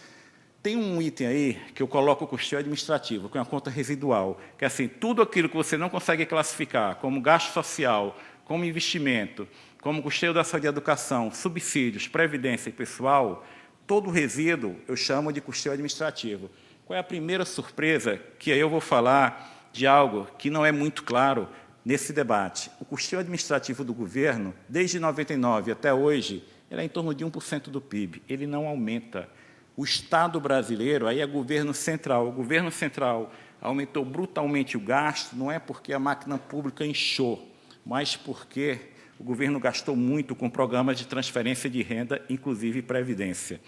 Tem um item aí que eu coloco o custeio administrativo, que é uma conta residual, que é assim, tudo aquilo que você não consegue classificar como gasto social, como investimento, como custeio da saúde e educação, subsídios, previdência e pessoal, todo o resíduo eu chamo de custeio administrativo. Qual é a primeira surpresa? Que aí eu vou falar de algo que não é muito claro nesse debate. O custeio administrativo do governo, desde 99 até hoje, ele é em torno de 1% do PIB. Ele não aumenta. O Estado brasileiro, aí é governo central. O governo central aumentou brutalmente o gasto, não é porque a máquina pública inchou, mas porque o governo gastou muito com programas de transferência de renda, inclusive previdência.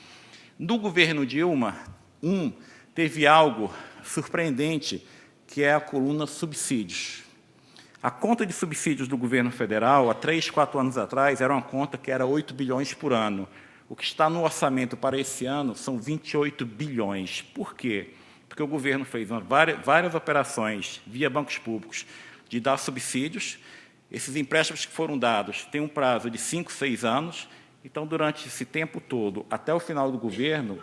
No governo Dilma I, teve algo surpreendente, que é a coluna subsídios. A conta de subsídios do governo federal, há 3, 4 anos atrás, era uma conta que era 8 bilhões por ano. O que está no orçamento para esse ano são 28 bilhões. Por quê? Porque o governo fez várias operações via bancos públicos de dar subsídios. Esses empréstimos que foram dados têm um prazo de 5, 6 anos. Então, durante esse tempo todo, até o final do governo,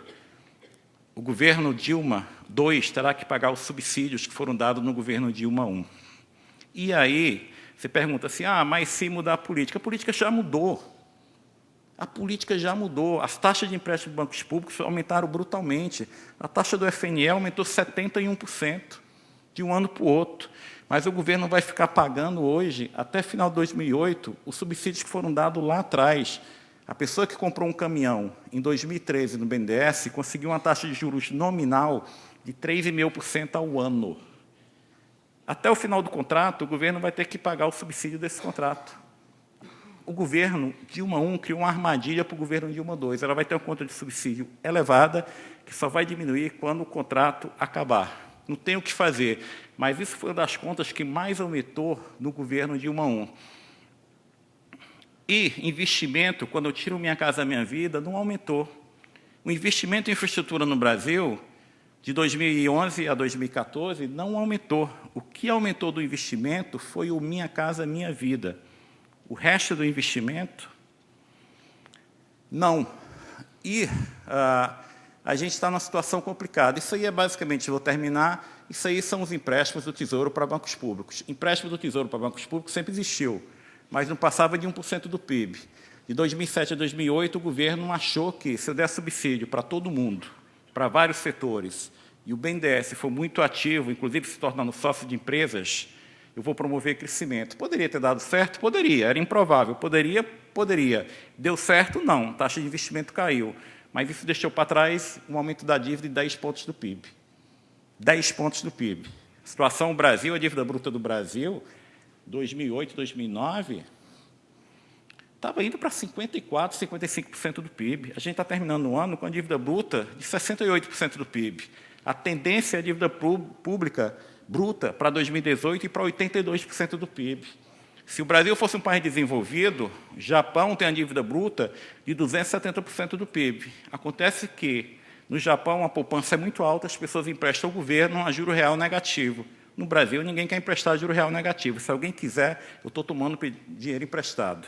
o governo Dilma II terá que pagar os subsídios que foram dados no governo Dilma I. E aí, você pergunta assim, mas se mudar a política já mudou. A política já mudou. As taxas de empréstimo de bancos públicos aumentaram brutalmente. A taxa do FNE aumentou 71% de um ano para o outro. Mas o governo vai ficar pagando hoje, até final de 2008, os subsídios que foram dados lá atrás. A pessoa que comprou um caminhão em 2013 no BNDES conseguiu uma taxa de juros nominal de 3,5% ao ano. Até o final do contrato, o governo vai ter que pagar o subsídio desse contrato. O governo Dilma I criou uma armadilha para o governo Dilma II. Ela vai ter uma conta de subsídio elevada, que só vai diminuir quando o contrato acabar. Não tem o que fazer, mas isso foi uma das contas que mais aumentou no governo Dilma I. E investimento, quando eu tiro Minha Casa Minha Vida, não aumentou. O investimento em infraestrutura no Brasil, de 2011 a 2014, não aumentou. O que aumentou do investimento foi o Minha Casa Minha Vida. O resto do investimento, não. E a gente está numa situação complicada. Isso aí é basicamente, vou terminar, isso aí são os empréstimos do Tesouro para bancos públicos. Empréstimo do Tesouro para bancos públicos sempre existiu, mas não passava de 1% do PIB. De 2007 a 2008, o governo achou que, se eu der subsídio para todo mundo, para vários setores, e o BNDES for muito ativo, inclusive se tornando sócio de empresas, eu vou promover crescimento. Poderia ter dado certo? Poderia. Era improvável. Poderia? Poderia. Deu certo? Não. A taxa de investimento caiu. Mas isso deixou para trás um aumento da dívida de 10 pontos do PIB. 10 pontos do PIB. A situação do Brasil, a dívida bruta do Brasil, 2008, 2009, estava indo para 54%, 55% do PIB. A gente está terminando o ano com a dívida bruta de 68% do PIB. A tendência é a dívida pública bruta para 2018 e para 82% do PIB. Se o Brasil fosse um país desenvolvido, o Japão tem a dívida bruta de 270% do PIB. Acontece que, no Japão, a poupança é muito alta, as pessoas emprestam ao governo a juro real negativo. No Brasil, ninguém quer emprestar a juro real negativo. Se alguém quiser, eu estou tomando dinheiro emprestado.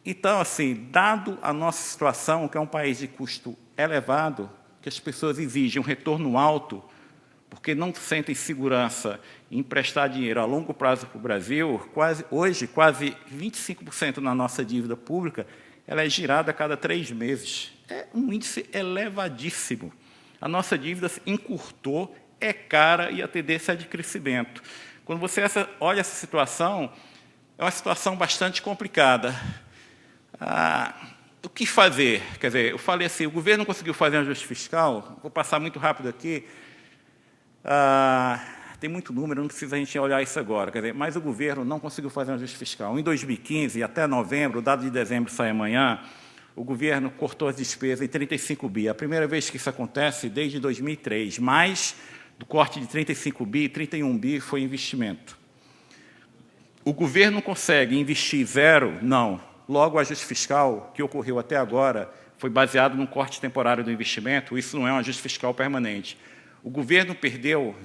Então, assim, dado a nossa situação, que é um país de custo elevado, que as pessoas exigem um retorno alto, porque não sentem segurança em emprestar dinheiro a longo prazo para o Brasil, hoje, quase 25% na nossa dívida pública, ela é girada a cada 3 meses. É um índice elevadíssimo. A nossa dívida se encurtou, é cara e a tendência é de crescimento. Quando você olha essa situação, é uma situação bastante complicada. O que fazer? Quer dizer, eu falei assim, o governo conseguiu fazer um ajuste fiscal, vou passar muito rápido aqui, tem muito número, não precisa a gente olhar isso agora, quer dizer, mas o governo não conseguiu fazer um ajuste fiscal. Em 2015, até novembro, o dado de dezembro sai amanhã, o governo cortou as despesas em 35 bi. A primeira vez que isso acontece desde 2003, mais do corte de 35 bi, 31 bi foi investimento. O governo consegue investir zero? Não. Logo, o ajuste fiscal que ocorreu até agora foi baseado num corte temporário do investimento, isso não é um ajuste fiscal permanente. O governo perdeu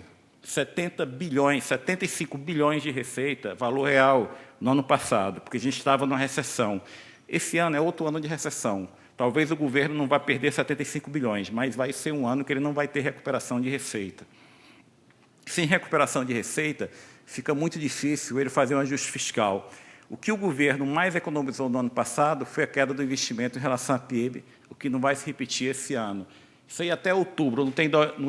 70 bilhões, 75 bilhões de receita, valor real, no ano passado, porque a gente estava numa recessão. Esse ano é outro ano de recessão. Talvez o governo não vá perder 75 bilhões, mas vai ser um ano que ele não vai ter recuperação de receita. Sem recuperação de receita, fica muito difícil ele fazer um ajuste fiscal. O que o governo mais economizou no ano passado foi a queda do investimento em relação à PIB, o que não vai se repetir esse ano. Isso aí até outubro, não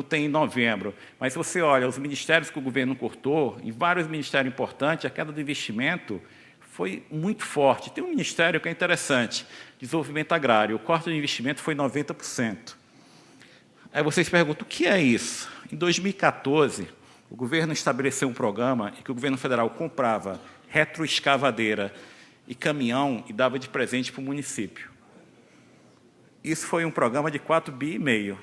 tem em novembro. Mas se você olha os ministérios que o governo cortou, em vários ministérios importantes, a queda do investimento foi muito forte. Tem um ministério que é interessante, desenvolvimento agrário. O corte do investimento foi 90%. Aí vocês perguntam, o que é isso? Em 2014, o governo estabeleceu um programa em que o governo federal comprava retroescavadeira e caminhão e dava de presente para o município. Isso foi um programa de 4,5 bi.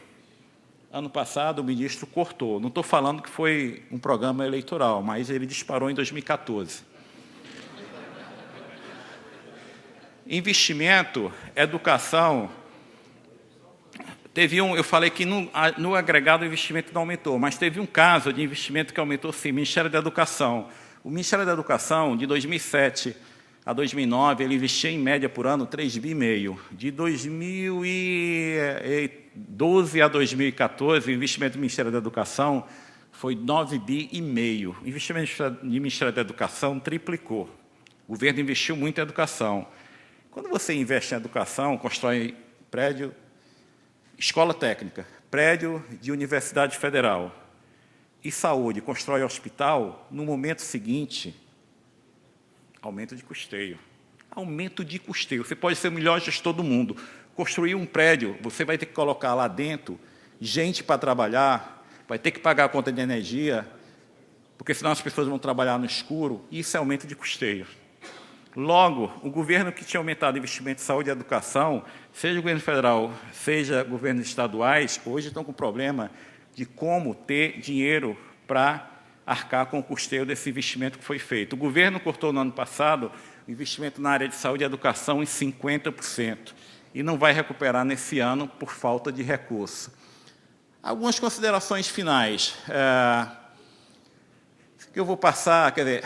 Ano passado, o ministro cortou. Não estou falando que foi um programa eleitoral, mas ele disparou em 2014. Investimento, educação. Eu falei que no agregado o investimento não aumentou, mas teve um caso de investimento que aumentou sim, o Ministério da Educação. O Ministério da Educação, de 2007 a 2009, ele investia em média por ano 3,5 bi. De 2012 a 2014, o investimento do Ministério da Educação foi 9,5 bi. O investimento do Ministério da Educação triplicou. O governo investiu muito em educação. Quando você investe em educação, constrói prédio, escola técnica, prédio de universidade federal e saúde, constrói hospital, no momento seguinte, aumento de custeio. Aumento de custeio. Você pode ser o melhor gestor do mundo. Construir um prédio, você vai ter que colocar lá dentro gente para trabalhar, vai ter que pagar a conta de energia, porque senão as pessoas vão trabalhar no escuro, e isso é aumento de custeio. Logo, o governo que tinha aumentado o investimento em saúde e educação, seja o governo federal, seja governos estaduais, hoje estão com problema de como ter dinheiro para arcar com o custeio desse investimento que foi feito. O governo cortou no ano passado o investimento na área de saúde e educação em 50%, e não vai recuperar nesse ano por falta de recurso. Algumas considerações finais que eu vou passar, quer dizer,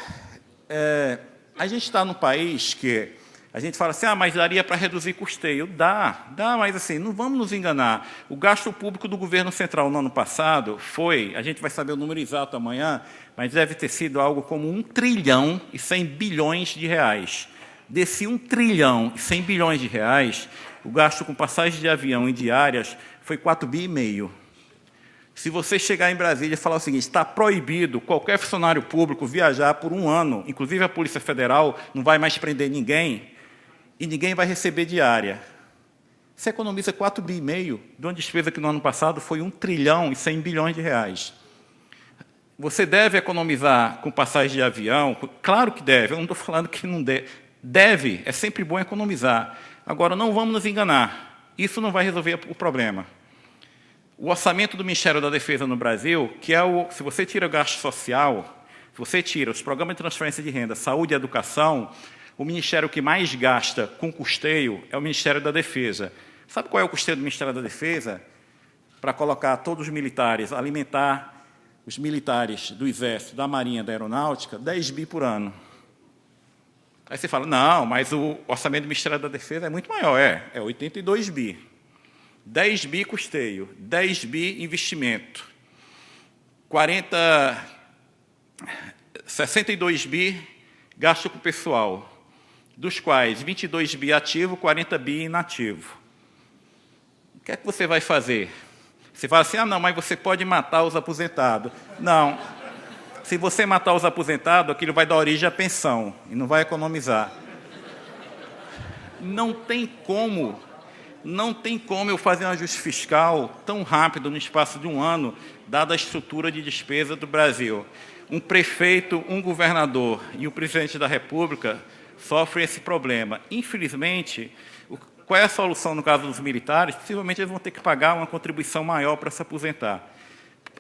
a gente está num país que a gente fala assim, mas daria para reduzir custeio. Dá, mas assim, não vamos nos enganar. O gasto público do governo central no ano passado foi, a gente vai saber o número exato amanhã, mas deve ter sido algo como 1 trilhão e 100 bilhões de reais. Desse 1 trilhão e 100 bilhões de reais, o gasto com passagens de avião e diárias foi 4,5 bi. Se você chegar em Brasília e falar o seguinte, está proibido qualquer funcionário público viajar por um ano, inclusive a Polícia Federal não vai mais prender ninguém, e ninguém vai receber diária. Você economiza 4,5 bi de uma despesa que no ano passado foi 1 trilhão e 100 bilhões de reais. Você deve economizar com passagem de avião? Claro que deve, eu não estou falando que não deve. Deve, é sempre bom economizar. Agora, não vamos nos enganar, isso não vai resolver o problema. O orçamento do Ministério da Defesa no Brasil, que é se você tira o gasto social, se você tira os programas de transferência de renda, saúde e educação, o ministério que mais gasta com custeio é o Ministério da Defesa. Sabe qual é o custeio do Ministério da Defesa? Para colocar todos os militares, alimentar os militares do Exército, da Marinha, da Aeronáutica, 10 bi por ano. Aí você fala, não, mas o orçamento do Ministério da Defesa é muito maior, é 82 bi. 10 bi custeio, 10 bi investimento, 62 bi gasto com o pessoal, dos quais 22 bi ativo, 40 bi inativo. O que é que você vai fazer? Você fala assim, não, mas você pode matar os aposentados. Não. Se você matar os aposentados, aquilo vai dar origem à pensão e não vai economizar. Não tem como eu fazer um ajuste fiscal tão rápido no espaço de um ano, dada a estrutura de despesa do Brasil. Um prefeito, um governador e o presidente da República sofrem esse problema. Infelizmente, qual é a solução no caso dos militares? Possivelmente eles vão ter que pagar uma contribuição maior para se aposentar.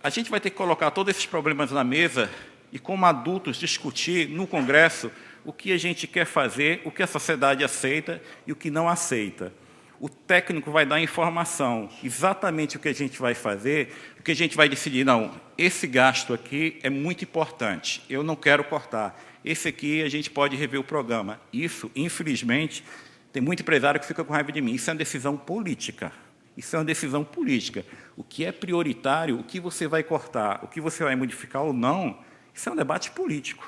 A gente vai ter que colocar todos esses problemas na mesa e, como adultos, discutir no Congresso o que a gente quer fazer, o que a sociedade aceita e o que não aceita. O técnico vai dar informação, exatamente o que a gente vai fazer, o que a gente vai decidir. Não, esse gasto aqui é muito importante, eu não quero cortar. Esse aqui a gente pode rever o programa. Isso, infelizmente, tem muito empresário que fica com raiva de mim. Isso é uma decisão política. Isso é uma decisão política. O que é prioritário, o que você vai cortar, o que você vai modificar ou não, isso é um debate político.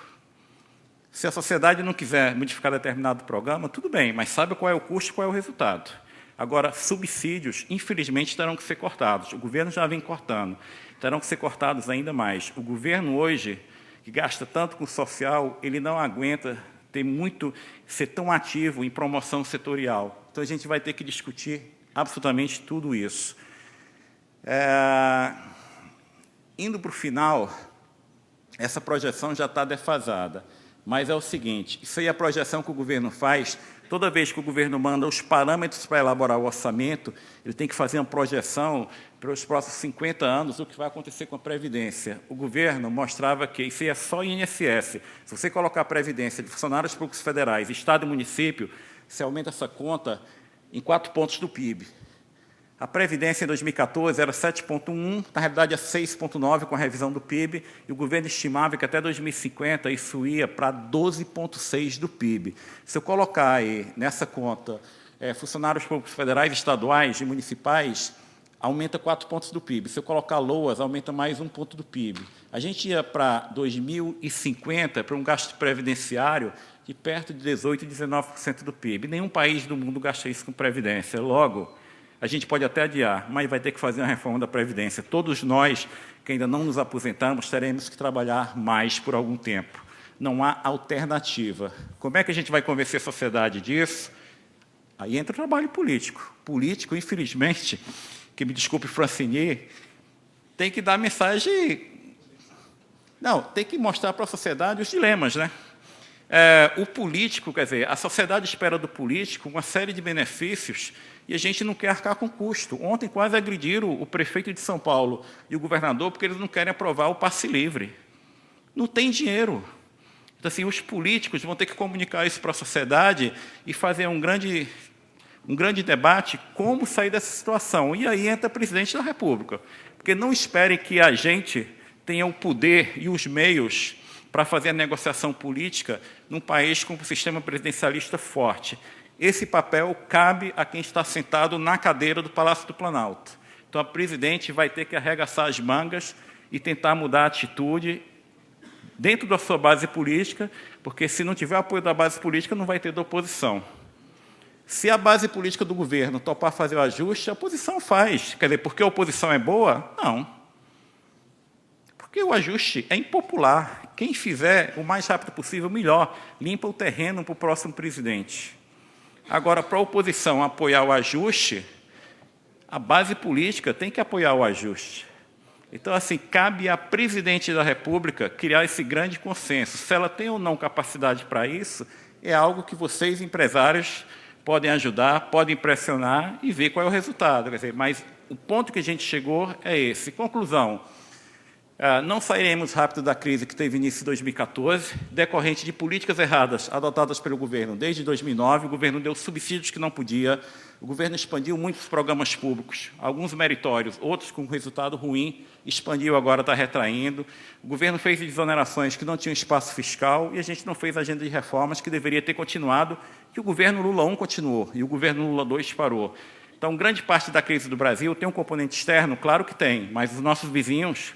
Se a sociedade não quiser modificar determinado programa, tudo bem, mas sabe qual é o custo e qual é o resultado. Agora, subsídios, infelizmente, terão que ser cortados. O governo já vem cortando. Terão que ser cortados ainda mais. O governo, hoje, que gasta tanto com o social, ele não aguenta ser tão ativo em promoção setorial. Então, a gente vai ter que discutir absolutamente tudo isso. Indo para o final, essa projeção já está defasada. mas é o seguinte, isso aí é a projeção que o governo faz. Toda vez que o governo manda os parâmetros para elaborar o orçamento, ele tem que fazer uma projeção para os próximos 50 anos do que vai acontecer com a Previdência. O governo mostrava que isso é só INSS. Se você colocar a Previdência de funcionários públicos federais, Estado e município, você aumenta essa conta em 4 pontos do PIB. A Previdência em 2014 era 7,1, na realidade é 6,9 com a revisão do PIB, e o governo estimava que até 2050 isso ia para 12,6 do PIB. Se eu colocar aí nessa conta funcionários públicos federais, estaduais e municipais, aumenta 4 pontos do PIB. Se eu colocar LOAS, aumenta mais 1 ponto do PIB. A gente ia para 2050 para um gasto previdenciário de perto de 18% e 19% do PIB. Nenhum país do mundo gasta isso com previdência. Logo, a gente pode até adiar, mas vai ter que fazer uma reforma da Previdência. Todos nós, que ainda não nos aposentamos, teremos que trabalhar mais por algum tempo. Não há alternativa. Como é que a gente vai convencer a sociedade disso? Aí entra o trabalho político. Político, infelizmente, que me desculpe Francini, tem que dar mensagem... Não, tem que mostrar para a sociedade os dilemas, né? O político, quer dizer, a sociedade espera do político uma série de benefícios e a gente não quer arcar com custo. Ontem quase agrediram o prefeito de São Paulo e o governador porque eles não querem aprovar o passe livre. Não tem dinheiro. Então, assim, os políticos vão ter que comunicar isso para a sociedade e fazer um grande debate como sair dessa situação. E aí entra o presidente da República. Porque não espere que a gente tenha o poder e os meios para fazer a negociação política num país com um sistema presidencialista forte. Esse papel cabe a quem está sentado na cadeira do Palácio do Planalto. Então, a presidente vai ter que arregaçar as mangas e tentar mudar a atitude dentro da sua base política, porque se não tiver apoio da base política, não vai ter da oposição. Se a base política do governo topar fazer o ajuste, a oposição faz. Quer dizer, porque a oposição é boa? Não. Porque o ajuste é impopular. Quem fizer o mais rápido possível, melhor. Limpa o terreno para o próximo presidente. Agora, para a oposição apoiar o ajuste, a base política tem que apoiar o ajuste. Então, assim, cabe à presidente da República criar esse grande consenso. Se ela tem ou não capacidade para isso, é algo que vocês, empresários, podem ajudar, podem pressionar e ver qual é o resultado. Quer dizer, mas o ponto que a gente chegou é esse. Conclusão. Não sairemos rápido da crise que teve início em 2014, decorrente de políticas erradas adotadas pelo governo desde 2009. O governo deu subsídios que não podia, o governo expandiu muitos programas públicos, alguns meritórios, outros com resultado ruim, expandiu, agora está retraindo. O governo fez desonerações que não tinham espaço fiscal e a gente não fez agenda de reformas que deveria ter continuado, que o governo Lula I continuou e o governo Lula II parou. Então, grande parte da crise do Brasil tem um componente externo? Claro que tem, mas os nossos vizinhos,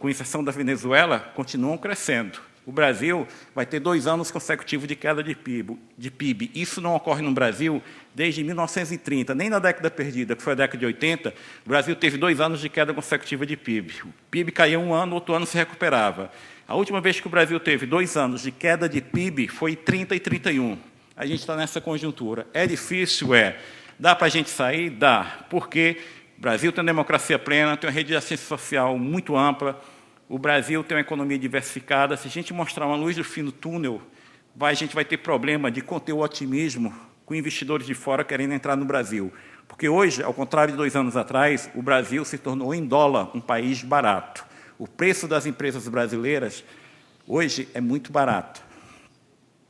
com exceção da Venezuela, continuam crescendo. O Brasil vai ter 2 anos consecutivos de queda de PIB. Isso não ocorre no Brasil desde 1930, nem na década perdida, que foi a década de 80, o Brasil teve 2 anos de queda consecutiva de PIB. O PIB caía um ano, outro ano se recuperava. A última vez que o Brasil teve 2 anos de queda de PIB foi 30 e 31. A gente está nessa conjuntura. É difícil? É. Dá para a gente sair? Dá. Porque o Brasil tem uma democracia plena, tem uma rede de assistência social muito ampla, o Brasil tem uma economia diversificada. Se a gente mostrar uma luz do fim do túnel, a gente vai ter problema de conter o otimismo com investidores de fora querendo entrar no Brasil. Porque hoje, ao contrário de 2 anos atrás, o Brasil se tornou, em dólar, um país barato. O preço das empresas brasileiras, hoje, é muito barato.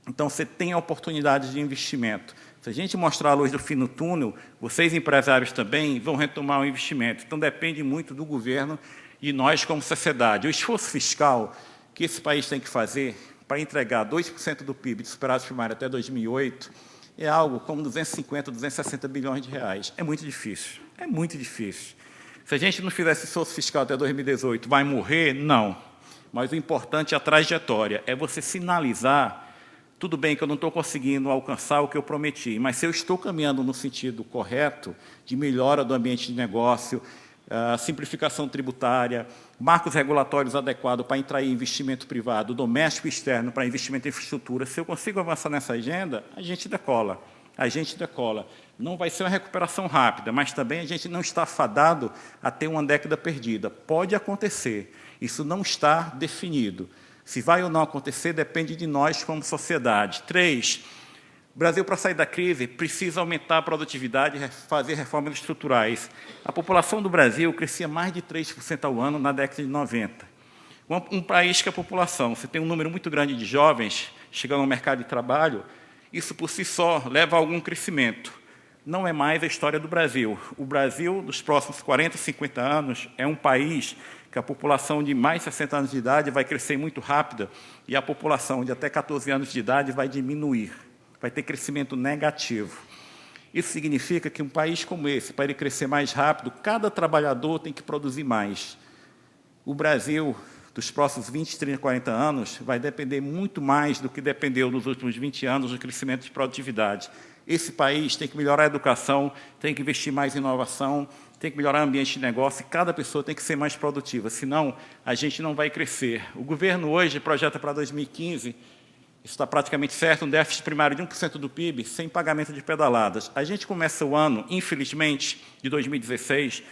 Então, você tem oportunidades de investimento. Se a gente mostrar a luz do fim no túnel, vocês, empresários, também vão retomar o investimento. Então, depende muito do governo e nós, como sociedade. O esforço fiscal que esse país tem que fazer para entregar 2% do PIB de superávit primário até 2008 é algo como 250, 260 bilhões de reais. É muito difícil. É muito difícil. Se a gente não fizer esse esforço fiscal até 2018, vai morrer? Não. Mas o importante é a trajetória. É você sinalizar. Tudo bem que eu não estou conseguindo alcançar o que eu prometi, mas se eu estou caminhando no sentido correto, de melhora do ambiente de negócio, simplificação tributária, marcos regulatórios adequados para atrair investimento privado, doméstico e externo, para investimento em infraestrutura, se eu consigo avançar nessa agenda, a gente decola. A gente decola. Não vai ser uma recuperação rápida, mas também a gente não está fadado a ter uma década perdida. Pode acontecer. Isso não está definido. Se vai ou não acontecer, depende de nós como sociedade. 3, o Brasil, para sair da crise, precisa aumentar a produtividade e fazer reformas estruturais. A população do Brasil crescia mais de 3% ao ano na década de 90. Um país que a população, você tem um número muito grande de jovens chegando ao mercado de trabalho, isso por si só leva a algum crescimento. Não é mais a história do Brasil. O Brasil, nos próximos 40, 50 anos, é um país que a população de mais de 60 anos de idade vai crescer muito rápida e a população de até 14 anos de idade vai diminuir, vai ter crescimento negativo. Isso significa que um país como esse, para ele crescer mais rápido, cada trabalhador tem que produzir mais. O Brasil, dos próximos 20, 30, 40 anos, vai depender muito mais do que dependeu nos últimos 20 anos do crescimento de produtividade. Esse país tem que melhorar a educação, tem que investir mais em inovação, tem que melhorar o ambiente de negócio, e cada pessoa tem que ser mais produtiva, senão a gente não vai crescer. O governo hoje projeta para 2015, isso está praticamente certo, um déficit primário de 1% do PIB, sem pagamento de pedaladas. A gente começa o ano, infelizmente, de 2016,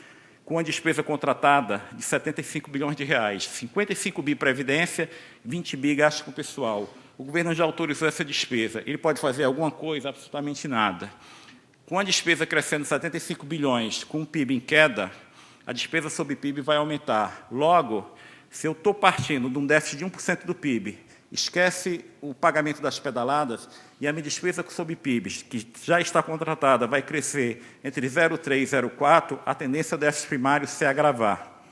com a despesa contratada de 75 bilhões de reais, 55 bi para a Previdência, 20 bi gasto com o pessoal. O governo já autorizou essa despesa. Ele pode fazer alguma coisa? Absolutamente nada. Com a despesa crescendo 75 bilhões, com o PIB em queda, a despesa sobre PIB vai aumentar. Logo, se eu estou partindo de um déficit de 1% do PIB, esquece o pagamento das pedaladas e a minha despesa sobre PIB, que já está contratada, vai crescer entre 0,3 e 0,4, a tendência do déficit primário se agravar.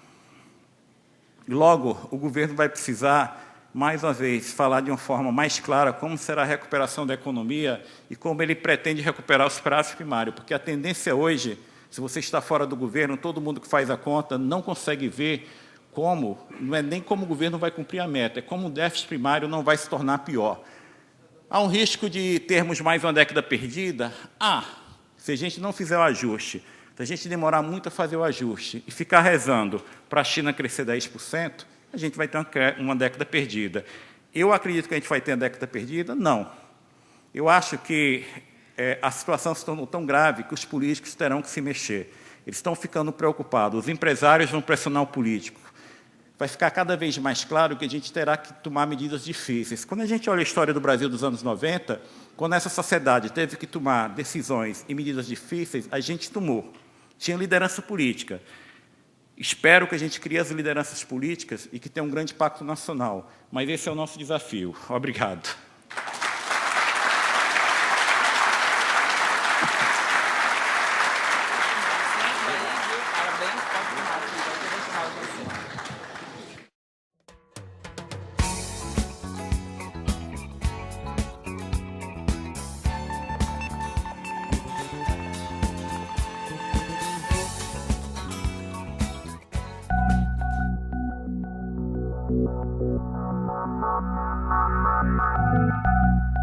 Logo, o governo vai precisar, mais uma vez, falar de uma forma mais clara como será a recuperação da economia e como ele pretende recuperar o superávit primário, porque a tendência hoje, se você está fora do governo, todo mundo que faz a conta não consegue ver como, não é nem como o governo vai cumprir a meta, é como o déficit primário não vai se tornar pior. Há um risco de termos mais uma década perdida? Se a gente não fizer o ajuste, se a gente demorar muito a fazer o ajuste e ficar rezando para a China crescer 10%, a gente vai ter uma década perdida. Eu acredito que a gente vai ter uma década perdida? Não. Eu acho que a situação se tornou tão grave que os políticos terão que se mexer. Eles estão ficando preocupados, os empresários vão pressionar o político. Vai ficar cada vez mais claro que a gente terá que tomar medidas difíceis. Quando a gente olha a história do Brasil dos anos 90, quando essa sociedade teve que tomar decisões e medidas difíceis, a gente tomou. Tinha liderança política. Espero que a gente crie as lideranças políticas e que tenha um grande pacto nacional. Mas esse é o nosso desafio. Obrigado.
Thank you.